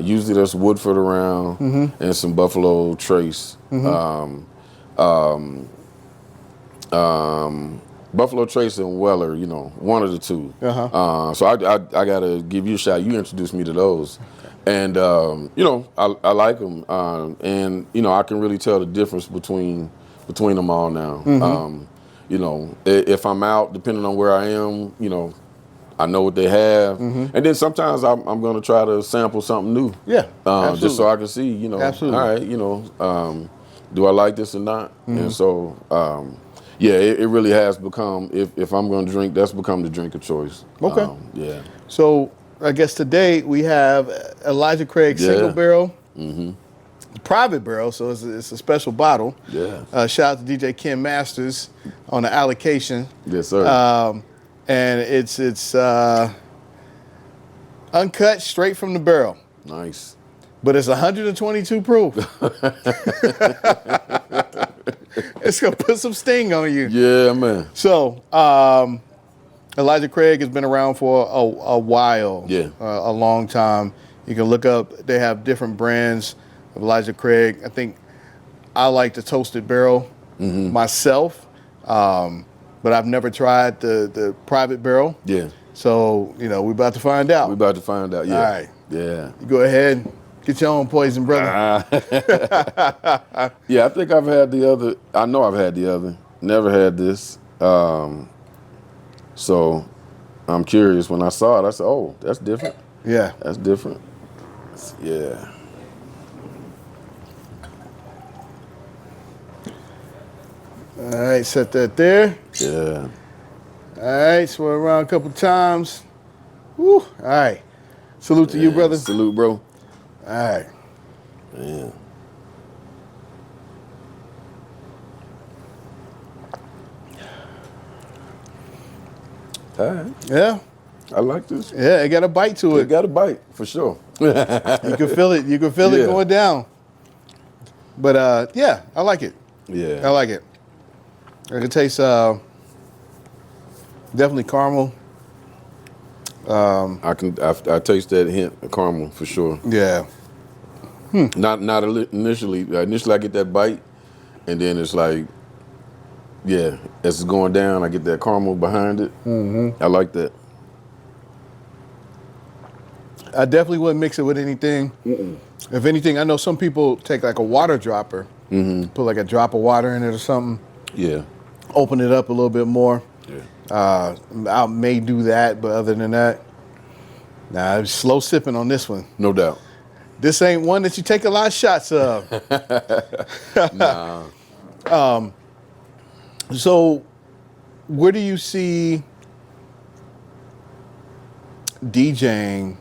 usually there's Woodford around, and some Buffalo Trace. Buffalo Trace and Weller, one of the two. So I gotta give you a shot. You introduced me to those, and I like them, and I can really tell the difference between them all now. If I'm out, depending on where I am, I know what they have, and then sometimes I'm gonna try to sample something new. Yeah, just so I can see, Absolutely. all right, do I like this or not? And so. Yeah, it really has become, if I'm going to drink, that's become the drink of choice. Okay. Yeah. So I guess today we have Elijah Craig single barrel, private barrel, so it's a special bottle. Yeah. Shout out to DJ Ken Masters on the allocation. Yes, sir. And it's uncut, straight from the barrel. Nice. But it's 122 proof. It's gonna put some sting on you. Yeah, man. So, Elijah Craig has been around for a while. Yeah. A long time. You can look up. They have different brands of Elijah Craig. I think I like the toasted barrel myself, but I've never tried the private barrel. Yeah. So we're about to find out. We're about to find out. Yeah. All right. Yeah. You go ahead. Get your own poison, brother. Yeah, I think I've had the other. I know I've had the other. Never had this. So I'm curious. When I saw it, I said, "Oh, that's different." Yeah. That's different. Yeah. All right, set that there. Yeah. All right, swirl around a couple times. Woo. All right. Salute to you, brother. Salute, bro. All right. Yeah. All right. Yeah. I like this. Yeah, it got a bite to It it. got a bite for sure. You can feel it. You can feel it Yeah. going down. But yeah, I like it. Yeah. I like it. I can taste definitely caramel. I taste that hint of caramel for sure. Yeah. Not initially. Initially, I get that bite, and then it's like, yeah, as it's going down, I get that caramel behind it. I like that. I definitely wouldn't mix it with anything. If anything, I know some people take like a water dropper, put like a drop of water in it or something, Yeah. open it up a little bit more. Yeah. I may do that, but other than that, nah, slow sipping on this one. No doubt. This ain't one that you take a lot of shots of. Nah. So, where do you see DJing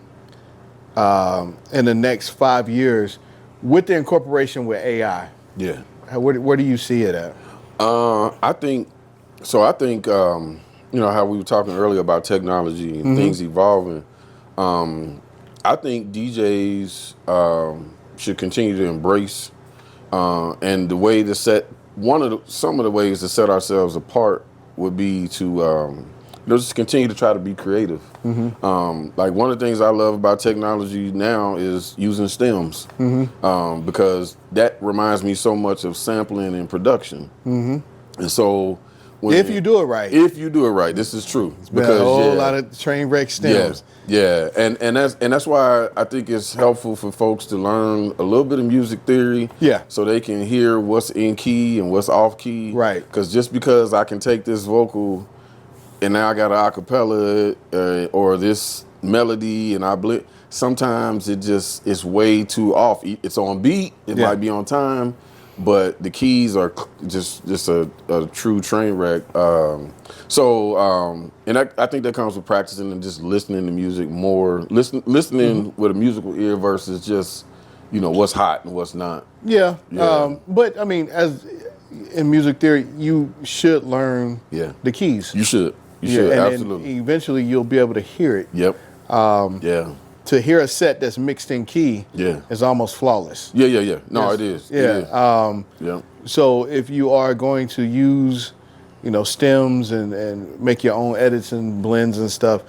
in the next 5 years with the incorporation with AI? Yeah. Where do you see it at? I think how we were talking earlier about technology and things evolving. I think DJs should continue to embrace and the way to set some of the ways to set ourselves apart would be to just continue to try to be creative. Like one of the things I love about technology now is using stems because that reminds me so much of sampling and production. And so If you do it right. If you do it right, this is true. Because a whole lot of train wreck stems. Yeah, and that's why I think it's helpful for folks to learn a little bit of music theory. Yeah. So they can hear what's in key and what's off key. Right. Because just because I can take this vocal and now I got an acapella or this melody, and I blend. Sometimes it's way too off. It's on beat. It might be on time, but the keys are just a true train wreck. And I think that comes with practicing and just listening to music more, listening with a musical ear versus just, what's hot and what's not. Yeah. But I mean, as in music theory, you should learn the keys. You should. You should, and absolutely. Then eventually you'll be able to hear it. Yep. To hear a set that's mixed in key is almost flawless. Yeah. No, it is. Yeah. It is. So if you are going to use, stems and make your own edits and blends and stuff,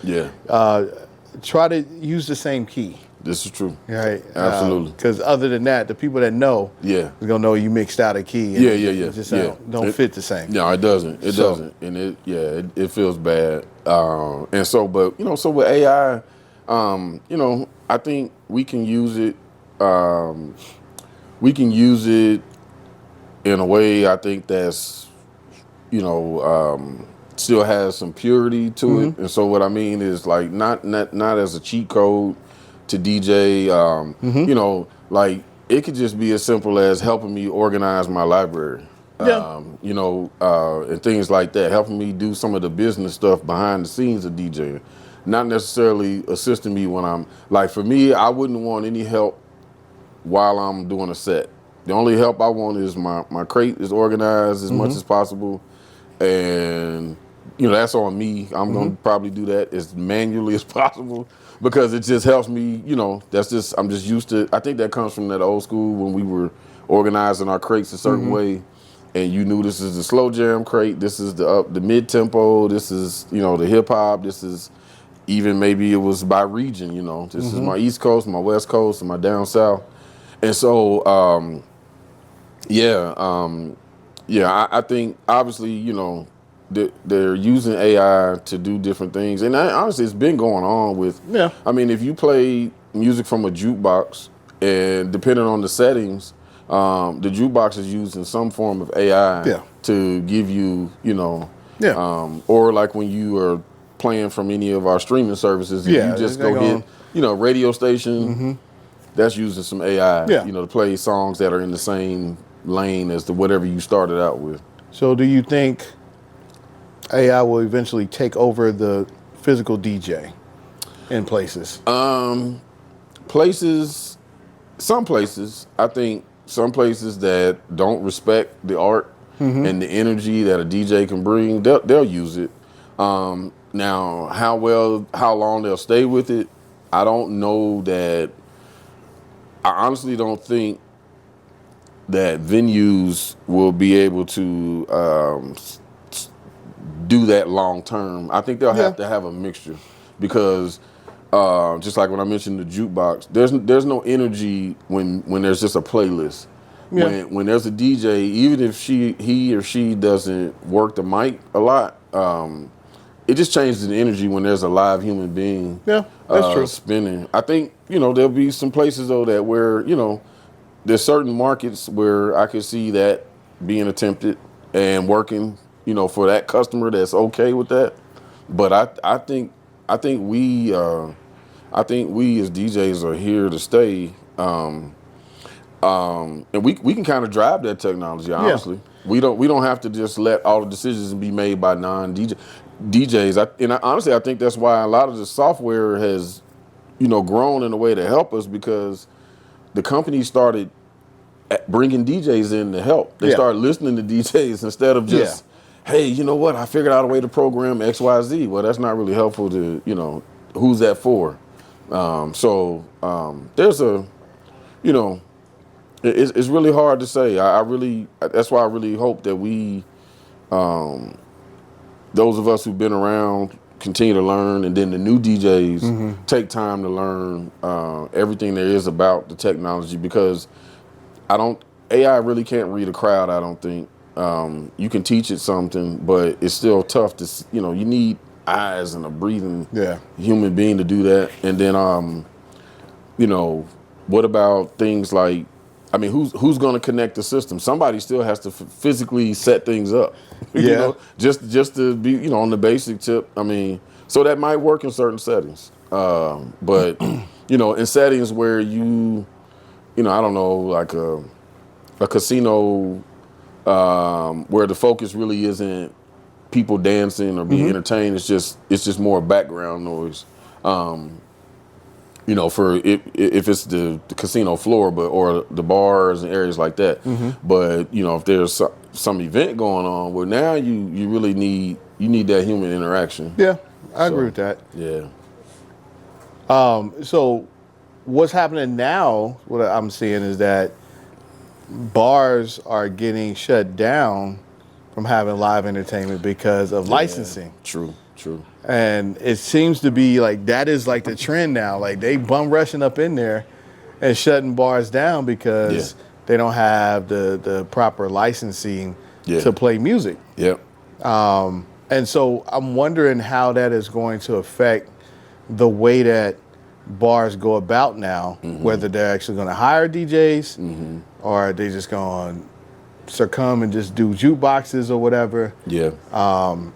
try to use the same key. This is true. Right. Absolutely. Because other than that, the people that know is gonna know you mixed out a key. And it just don't fit the same. No, it doesn't. It doesn't. And it feels bad. And so, but so with AI, I think we can use it. We can use it in a way I think that's, still has some purity to it. And so what I mean is like not as a cheat code to DJ. Like it could just be as simple as helping me organize my library. And things like that, helping me do some of the business stuff behind the scenes of DJing. Not necessarily assisting me when I'm, like for me, I wouldn't want any help while I'm doing a set. The only help I want is my crate is organized as much as possible. And, that's on me. I'm going to probably do that as manually as possible because it just helps me, I'm just used to, I think that comes from that old school when we were organizing our crates a certain way. And you knew this is the slow jam crate, this is the mid tempo, this is, the hip hop, this is, even maybe it was by region, this is my East Coast, my West Coast, and my down South. And so, I think obviously, they're using AI to do different things. And honestly, it's been going on with, I mean, if you play music from a jukebox and depending on the settings, the jukebox is using some form of AI to give you, or like when you are playing from any of our streaming services, if you just go hit, radio station, that's using some AI, to play songs that are in the same lane as the whatever you started out with. So do you think AI will eventually take over the physical DJ in places? Some places, I think some places that don't respect the art and the energy that a DJ can bring, they'll use it. Now, how long they'll stay with it, I don't know that. I honestly don't think that venues will be able to do that long term. I think they'll have to have a mixture because just like when I mentioned the jukebox, there's no energy when there's just a playlist. When there's a DJ, even if he or she doesn't work the mic a lot, it just changes the energy when there's a live human being that's true. Spinning. I think, there'll be some places though that where, there's certain markets where I could see that being attempted and working, for that customer that's okay with that. But I think we as DJs are here to stay. And we can kind of drive that technology, honestly. We don't have to just let all the decisions be made by DJs. Honestly, I think that's why a lot of the software has, grown in a way to help us because the company started bringing DJs in to help. They started listening to DJs instead of just, hey, you know what? I figured out a way to program X, Y, Z. Well, that's not really helpful to, who's that for? There's a, it's really hard to say. That's why I really hope that we, those of us who've been around, continue to learn, and then the new DJs take time to learn everything there is about the technology because AI really can't read a crowd, I don't think. You can teach it something, but it's still tough to, you need eyes and a breathing human being to do that. And then, what about things like I mean, who's going to connect the system? Somebody still has to physically set things up. Yeah. You know, just to be, you know, on the basic tip. I mean, so that might work in certain settings, but you know, in settings where you know, I don't know, like a casino where the focus really isn't people dancing or being entertained. It's just more background noise. You know, for if it's the casino floor, or the bars and areas like that. But you know, if there's some event going on, well, now you really need that human interaction. Yeah, I agree with that. Yeah. So what's happening now, what I'm seeing is that bars are getting shut down from having live entertainment because of licensing. True. And it seems to be like that is like the trend now. Like they bum rushing up in there and shutting bars down because they don't have the proper licensing to play music. Yep. And so I'm wondering how that is going to affect the way that bars go about now, whether they're actually going to hire DJs or are they just going to succumb and just do jukeboxes or whatever. Yeah.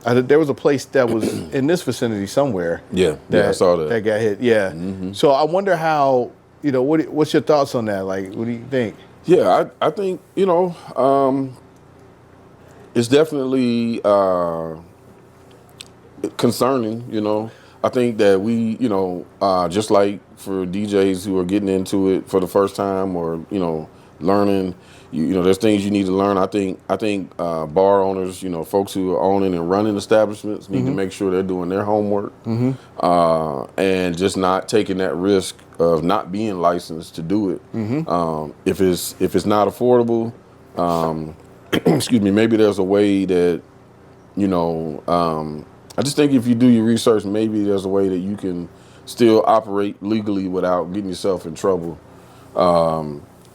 There was a place that was in this vicinity somewhere. Yeah, I saw that. That got hit. Yeah. So I wonder how, you know, what's your thoughts on that? Like, what do you think? Yeah, I think, you know, it's definitely concerning, you know. I think that we, you know, just like for DJs who are getting into it for the first time or, you know, learning, you know, there's things you need to learn. I think bar owners, you know, folks who are owning and running establishments need to make sure they're doing their homework and just not taking that risk of not being licensed to do it. If it's not affordable, excuse me, maybe there's a way that, you know, I just think if you do your research, maybe there's a way that you can still operate legally without getting yourself in trouble.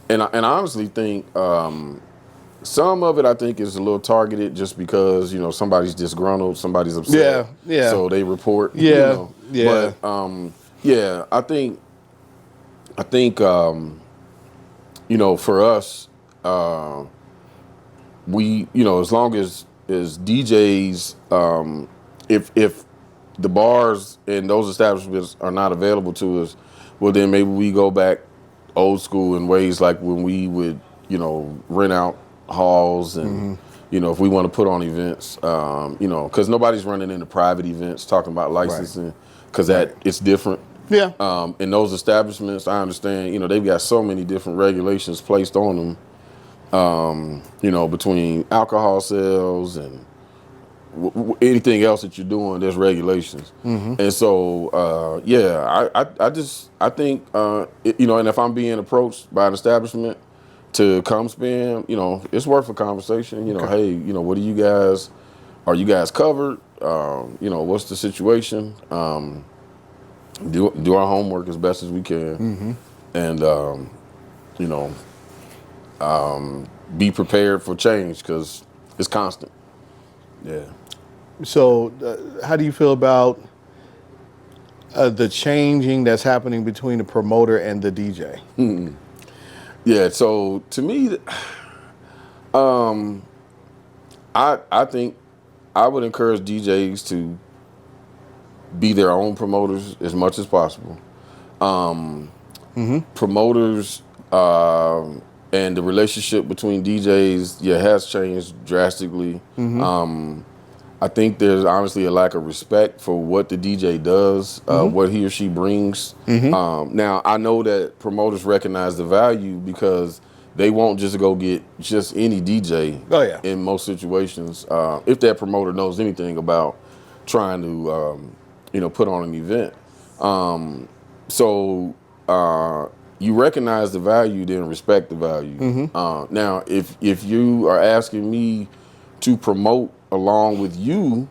And I honestly think some of it I think is a little targeted just because, you know, somebody's disgruntled, somebody's upset. Yeah. So they report. Yeah. You know. Yeah. But yeah, I think you know, for us, we, you know, as long as DJs, if the bars and those establishments are not available to us, well then maybe we go back old school in ways like when we would, you know, rent out halls and, you know, if we want to put on events, you know, because nobody's running into private events talking about licensing because it's different. Yeah. In those establishments, I understand, you know, they've got so many different regulations placed on them, you know, between alcohol sales and anything else that you're doing, there's regulations. And so, yeah, I think, you know, and if I'm being approached by an establishment to come spend, you know, it's worth a conversation. You know, hey, you know, are you guys covered? You know, what's the situation? Do our homework as best as we can. And, you know, be prepared for change because it's constant. Yeah. So how do you feel about the changing that's happening between the promoter and the DJ? Yeah, so to me, I think I would encourage DJs to be their own promoters as much as possible. Promoters and the relationship between DJs, has changed drastically. I think there's honestly a lack of respect for what the DJ does, what he or she brings. Now, I know that promoters recognize the value because they won't just go get just any DJ in most situations, if that promoter knows anything about trying to, you know, put on an event. So you recognize the value, then respect the value. Now, if you are asking me to promote along with you,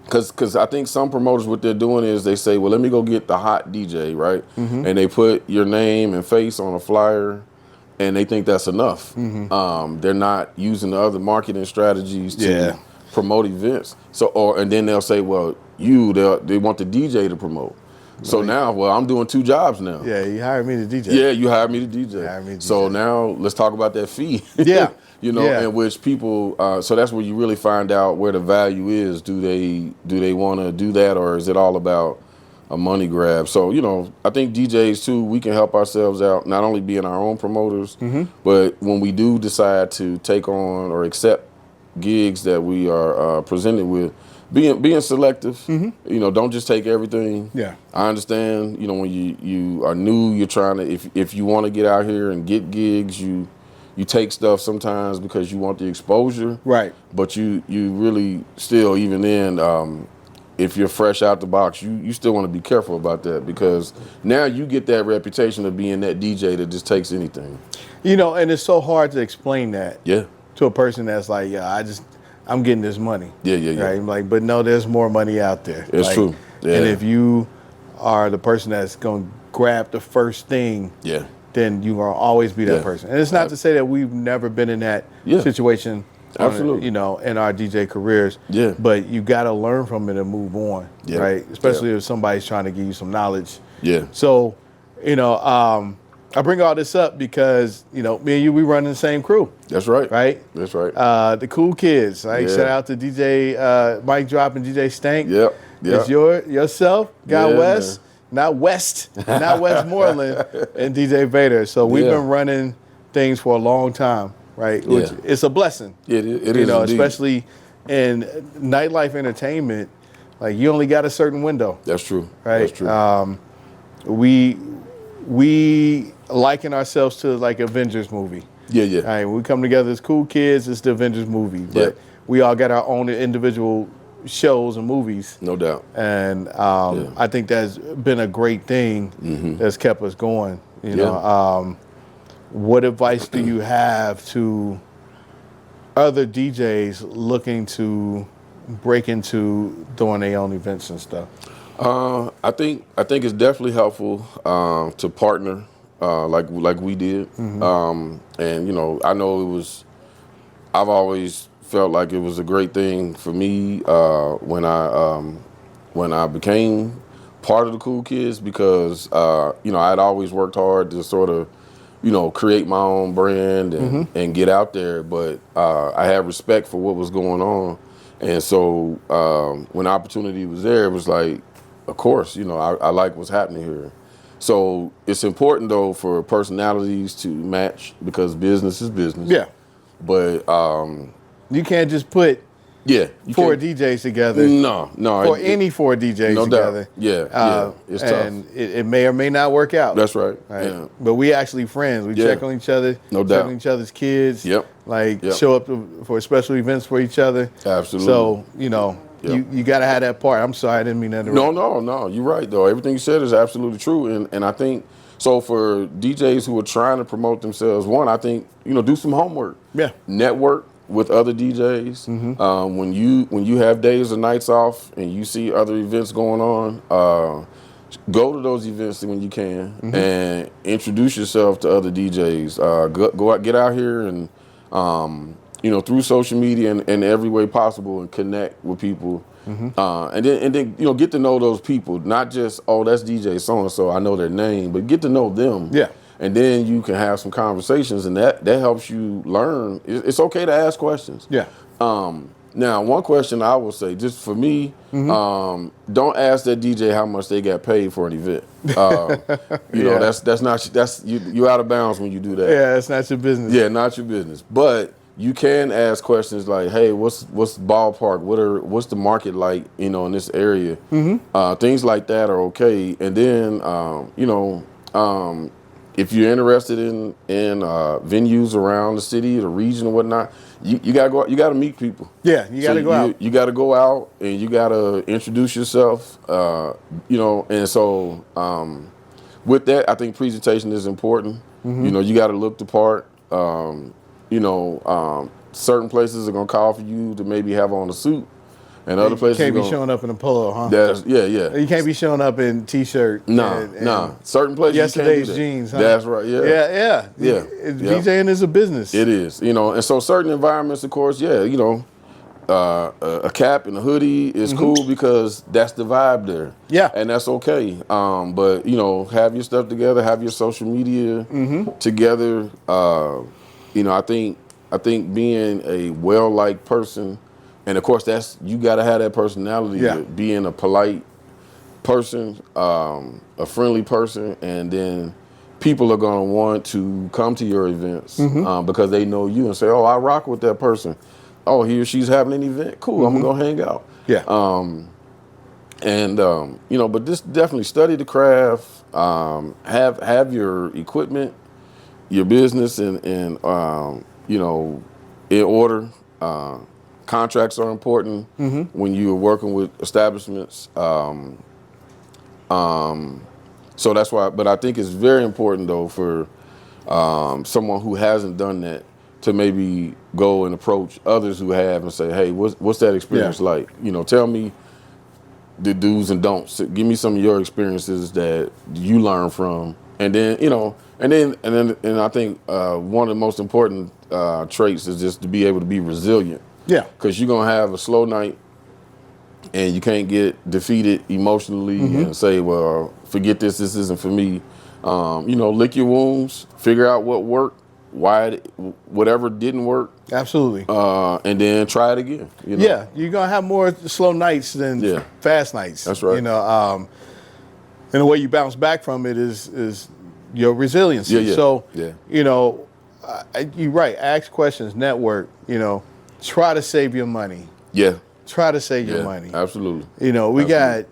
because I think some promoters, what they're doing is they say, well, let me go get the hot DJ, right? And they put your name and face on a flyer, and they think that's enough. They're not using the other marketing strategies to promote events. So, and then they'll say, well, they want the DJ to promote. So now, well, I'm doing 2 jobs now. Yeah, you hired me to DJ. Yeah, you hired me to DJ. Hired me to So DJ. now let's talk about that fee. Yeah. You know, Yeah. in which people, so that's where you really find out where the value is. Do they want to do that, or is it all about a money grab? So, you know, I think DJs too, we can help ourselves out, not only being our own promoters, but when we do decide to take on or accept gigs that we are presented with, being selective. You know, don't just take everything. Yeah. I understand, you know, when you are new, you're trying to, if you want to get out here and get gigs, you take stuff sometimes because you want the exposure. Right. But you really still, even then, if you're fresh out the box, you still want to be careful about that, because now you get that reputation of being that DJ that just takes anything. You know, and it's so hard to explain that Yeah. to a person that's like, yeah, I'm getting this money. Yeah. Right. Like, but no, there's more money out there. It's Like, true. Yeah. And if you are the person that's going to grab the first thing, Yeah. then you will always be that Yeah. person. And it's not to say that we've never been in that Yeah. situation, Absolutely. you know, in our DJ careers. Yeah. But you got to learn from it and move on, Yeah. right? Especially Yeah. if somebody's trying to give you some knowledge. Yeah. So, you know, I bring all this up because, you know, me and you, we run in the same crew, That's right. right? That's right. The Cool Kids, right? Yeah. Shout out to DJ Mike Drop and DJ Stank. Yep. It's yourself, Guy Yeah, West, not Westmoreland, and DJ Vader. So we've Yeah. been running things for a long time, right? Which Yeah. it's a blessing. It You is know, indeed. especially in nightlife entertainment, like you only got a certain window, That's true. right? That's true. We liken ourselves to like Avengers movie. Yeah. All right, we come together as cool kids. It's the Avengers movie, but Yeah. we all got our own individual shows and movies. No doubt. And I think that's been a great thing that's kept us going. You Yeah. know, what advice do you have to other DJs looking to break into doing their own events and stuff? I think it's definitely helpful to partner like we did. And you know, I know I've always felt like it was a great thing for me when I became part of the Cool Kids, because you know, I'd always worked hard to sort of, you know, create my own brand and get out there, but I had respect for what was going on. And so when opportunity was there, it was like, of course, you know, I like what's happening here. So it's important though for personalities to match, because business is business. Yeah, But you can't just put you four can't- DJs together. No. Or any four DJs no doubt. together. Yeah. It's tough. and it may or may not work out. That's right. Right. Yeah. But we actually friends. We Yeah. check on each other. No check doubt. on each other's kids. Yep. Like Yep. show up for special events for each other. Absolutely. So, you know, Yep. you got to have that part. I'm sorry, I didn't mean that to No. You're right though. Everything you said is absolutely true, and I think so for DJs who are trying to promote themselves. One, I think, you know, do some homework. Yeah. Network with other DJs. When you have days or nights off and you see other events going on, go to those events when you can and introduce yourself to other DJs. Go out, get out here and you know, through social media and in every way possible, and connect with people. And then you know, get to know those people, not just, oh, that's DJ so and so, I know their name, but get to know them. Yeah. And then you can have some conversations, and that helps you learn. It's okay to ask questions. Yeah. Now, one question I will say, just for me, don't ask that DJ how much they got paid for an event. You know, that's you're out of bounds when you do that. Yeah, it's not your business. Yeah, not your business. But you can ask questions like, "Hey, what's ballpark? What's the market like? You know, in this area?" Things like that are okay. And then, you know, if you're interested in venues around the city, the region, or whatnot, you gotta go out. You gotta meet people. Yeah, you got to go out. You gotta go out and you gotta introduce yourself. You know, and so with that, I think presentation is important. You know, you gotta look the part. You know, certain places are gonna call for you to maybe have on a suit, and other places You can't be gonna, showing up in a polo, huh? yeah. You can't be showing up in T-shirt. Nah. Certain places Yesterday's you can't do that. jeans, huh? That's right. Yeah. Yeah. Yeah. DJing is a business. It is. You know, and so certain environments, of course, yeah. You know, a cap and a hoodie is cool because that's the vibe there. Yeah. And that's okay. But you know, have your stuff together, have your social media together. You know, I think being a well-liked person, and of course you got to have that personality. Yeah. Being a polite person, a friendly person, and then people are going to want to come to your events because they know you and say, "Oh, I rock with that person. Oh, he or she's having an event. Cool, I'm gonna go hang out." Yeah. You know, but just definitely study the craft. Have your equipment, your business, and you know, in order. Contracts are important when you're working with establishments. So that's why, but I think it's very important though for someone who hasn't done that to maybe go and approach others who have and say, "Hey, what's that experience like? You know, tell me the do's and don'ts. Give me some of your experiences that you learn from." And then, you know, and I think one of the most important traits is just to be able to be resilient. Yeah. Because you're gonna have a slow night, and you can't get defeated emotionally and say, "Well, forget this. This isn't for me." You know, lick your wounds, figure out what worked, whatever didn't work, Absolutely. and then try it again. You know? Yeah, you're gonna have more slow nights than fast nights. That's right. You know, and the way you bounce back from it is your resiliency. Yeah. So, Yeah. you know, you're right. Ask questions, network. You know, try to save your money. Yeah. Try to save your Yeah. money. Absolutely. You know, we got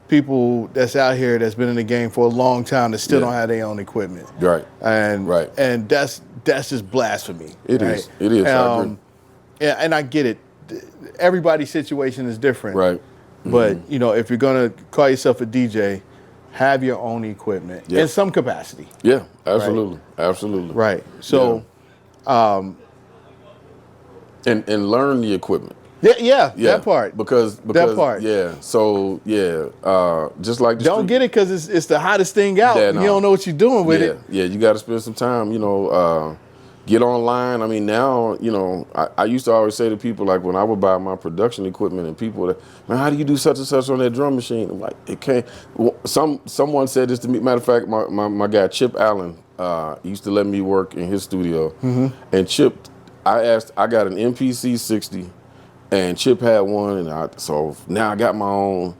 people that's out here that's been in the game for a long time that still don't have their own equipment. Right. And that's just blasphemy. It right? is. It is. I agree. Yeah, and I get it. Everybody's situation is different. Right. But you know, if you're gonna call yourself a DJ, have your own equipment in some capacity. Yeah. Absolutely. Right. Absolutely. Right. So, and learn the equipment. Yeah, that part. Because that part. Yeah. So just like don't get it because it's the hottest thing out. You don't know what you're doing with it. Yeah, you got to spend some time. You know, get online. I mean, now you know. I used to always say to people, like when I would buy my production equipment, and people would, "Man, how do you do such and such on that drum machine?" I'm like, "It can't." Someone said this to me. Matter of fact, my guy Chip Allen used to let me work in his studio, and Chip, I got an MPC 60. And Chip had one, and so now I got my own,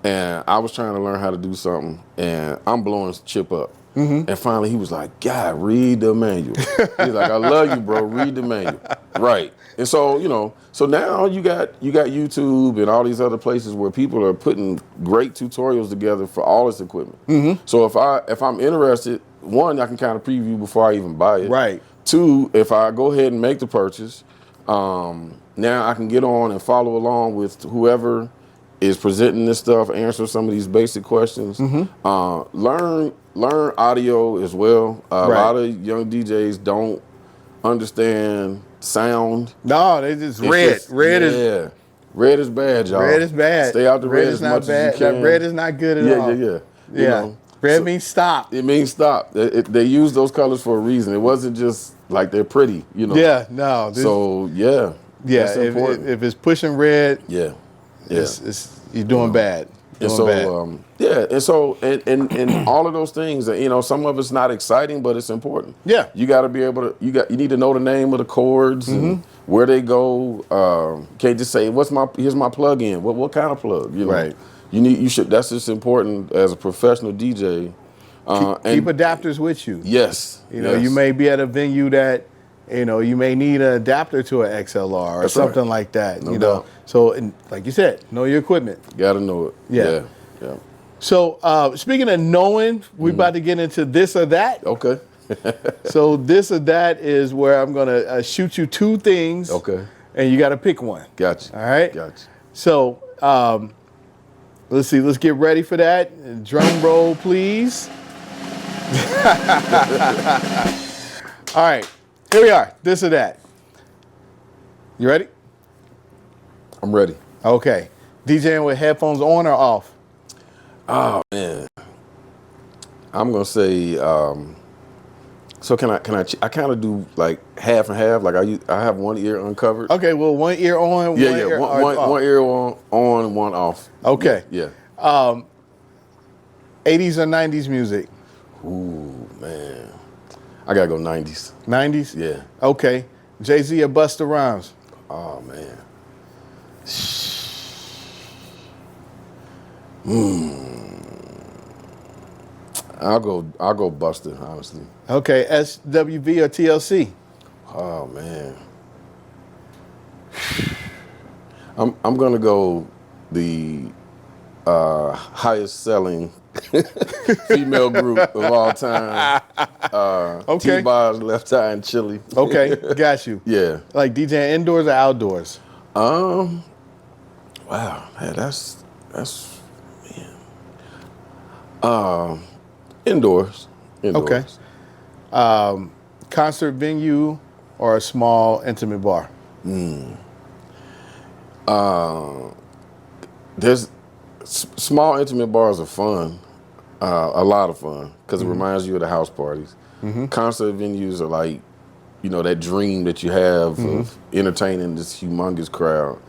and I was trying to learn how to do something, and I'm blowing Chip up. And finally he was like, "God, read the manual." He's like, "I love you, bro. Read the manual." Right. And so, you know, so now you got YouTube and all these other places where people are putting great tutorials together for all this equipment. So if I'm interested, one, I can kind of preview before I even buy it. Right. Two, if I go ahead and make the purchase, now I can get on and follow along with whoever is presenting this stuff, answer some of these basic questions. Learn audio as well. A lot of young DJs don't understand sound. No, they just red. Red is bad, y'all. Red is bad. Stay out the red as much as you can. That red is not good at all. Yeah. You know, red means stop. It means stop. They use those colors for a reason. It wasn't just like they're pretty, you know. Yeah, no. So that's important. If it's pushing red, it's you're doing bad. And all of those things, you know, some of it's not exciting, but it's important. Yeah, you got to be able to. You need to know the name of the chords and where they go. Can't just say here's my plug in. What kind of plug? You know? Right. You should. That's just important as a professional DJ. Keep adapters with you. Yes. You know, you may be at a venue that, you know, you may need an adapter to an XLR or something like that. No you doubt. know, so like you said, know your equipment. Got to know it. Yeah. So speaking of knowing, we're about to get into this or that. Okay. So this or that is where I'm gonna shoot you two things. Okay. And you got to pick one. Gotcha. All right. Gotcha. So let's see. Let's get ready for that. Drum roll, please. All right. Here we are. This or that. You ready? I'm ready. Okay. DJing with headphones on or off? Oh man. I'm gonna say So can I kind of do like half and half? Like I have one ear uncovered. Okay, well, one ear on, Yeah, one yeah. ear One ear on, one off. Okay. Yeah. 80s or 90s music? Ooh, man. I gotta go 90s. 90s? Yeah. Okay. Jay-Z or Busta Rhymes? Oh man. I'll go Buster, honestly. Okay. SWV or TLC? Oh man. I'm gonna go the highest selling female group of all time. Okay. T-Boz, Left Eye, and Chili. Okay, got you. Yeah. Like DJing indoors or outdoors? Wow, man, that's man. Indoors. Okay. Concert venue or a small intimate bar? There's small intimate bars are fun, a lot of fun, because it reminds you of the house parties. Concert venues are like, that dream that you have of entertaining this humongous crowd.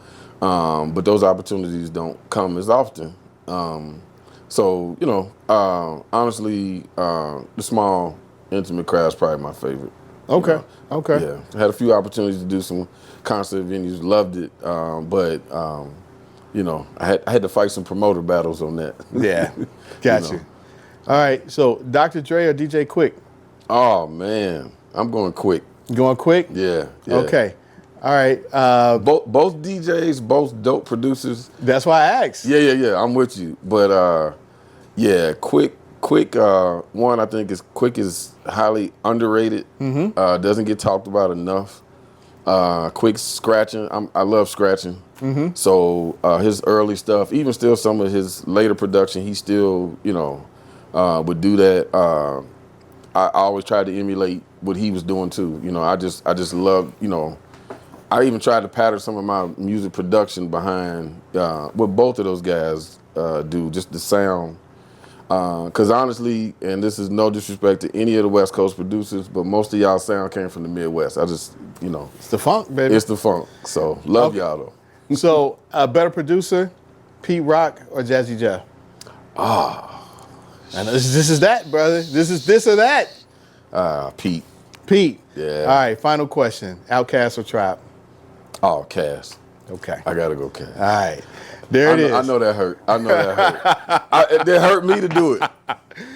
But those opportunities don't come as often. So, honestly, the small intimate crowd is probably my favorite. Okay. Okay. Yeah, I had a few opportunities to do some concert venues, loved it, but I had to fight some promoter battles on that. Yeah, got you. All right, so Dr. Dre or DJ Quick? Oh man, I'm going Quick. Going Quick? Yeah. Okay. All right. Both DJs, both dope producers. That's why I asked. Yeah. I'm with you, but yeah, Quick. One, I think Quick is highly underrated. Doesn't get talked about enough. Quick's scratching. I love scratching. So his early stuff, even still some of his later production, he still would do that. I always tried to emulate what he was doing too. I just love. I even tried to pattern some of my music production behind what both of those guys do. Just the sound. Because honestly, and this is no disrespect to any of the West Coast producers, but most of y'all sound came from the Midwest. I just, It's the funk, baby. It's the funk. So love y'all though. So a better producer, Pete Rock or Jazzy Jeff? And this is that, brother. This is this or that. Pete. Pete. Yeah. All right, final question. Outkast or Trap? Oh, Cass. Okay. I gotta go Cass. All right. There it is. I know that hurt. It hurt me to do it.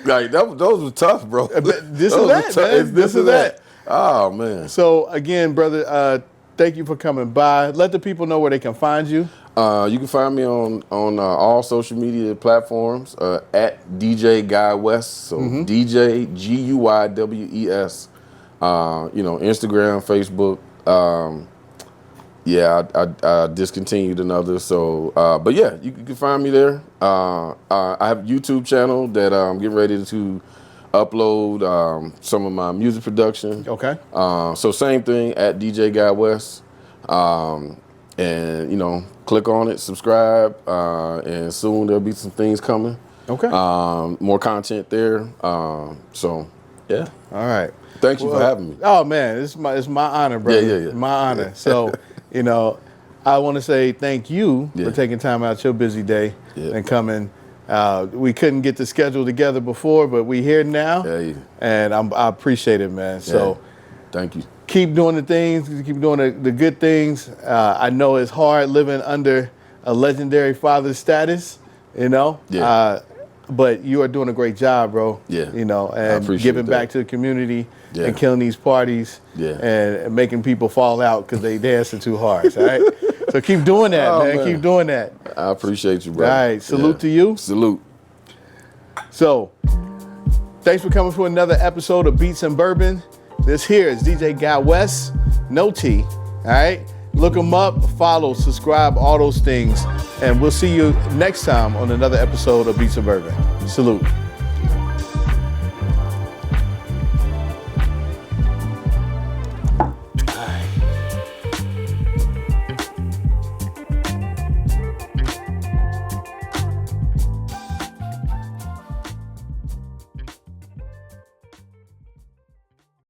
Like those were tough, bro. This is that, man. This is that. Oh man. So again, brother, thank you for coming by. Let the people know where they can find you. You can find me on all social media platforms at DJ Guywes. So DJ Guywes. Instagram, Facebook. I discontinued another. So, but yeah, you can find me there. I have a YouTube channel that I'm getting ready to upload some of my music production. Okay. So same thing at DJ Guywes. And click on it, subscribe, and soon there'll be some things coming. Okay. More content there. So yeah. All right. Thank you for having me. Oh man, it's my honor, brother. Yeah. My honor. So, I want to say thank you for taking time out your busy day and coming. We couldn't get the schedule together before, but we're here now. Yeah. And I appreciate it, man. So thank you. Keep doing the things, keep doing the good things. I know it's hard living under a legendary father status, but you are doing a great job, bro. Yeah. And giving back to the community and killing these parties and making people fall out because they dancing too hard. All right. So keep doing that, man. Keep doing that. I appreciate you, bro. All right. Salute to you. Salute. So thanks for coming for another episode of Beats and Bourbon. This here is DJ Guywes, no T. All right. Look him up, follow, subscribe, all those things. And we'll see you next time on another episode of Beats and Bourbon. Salute.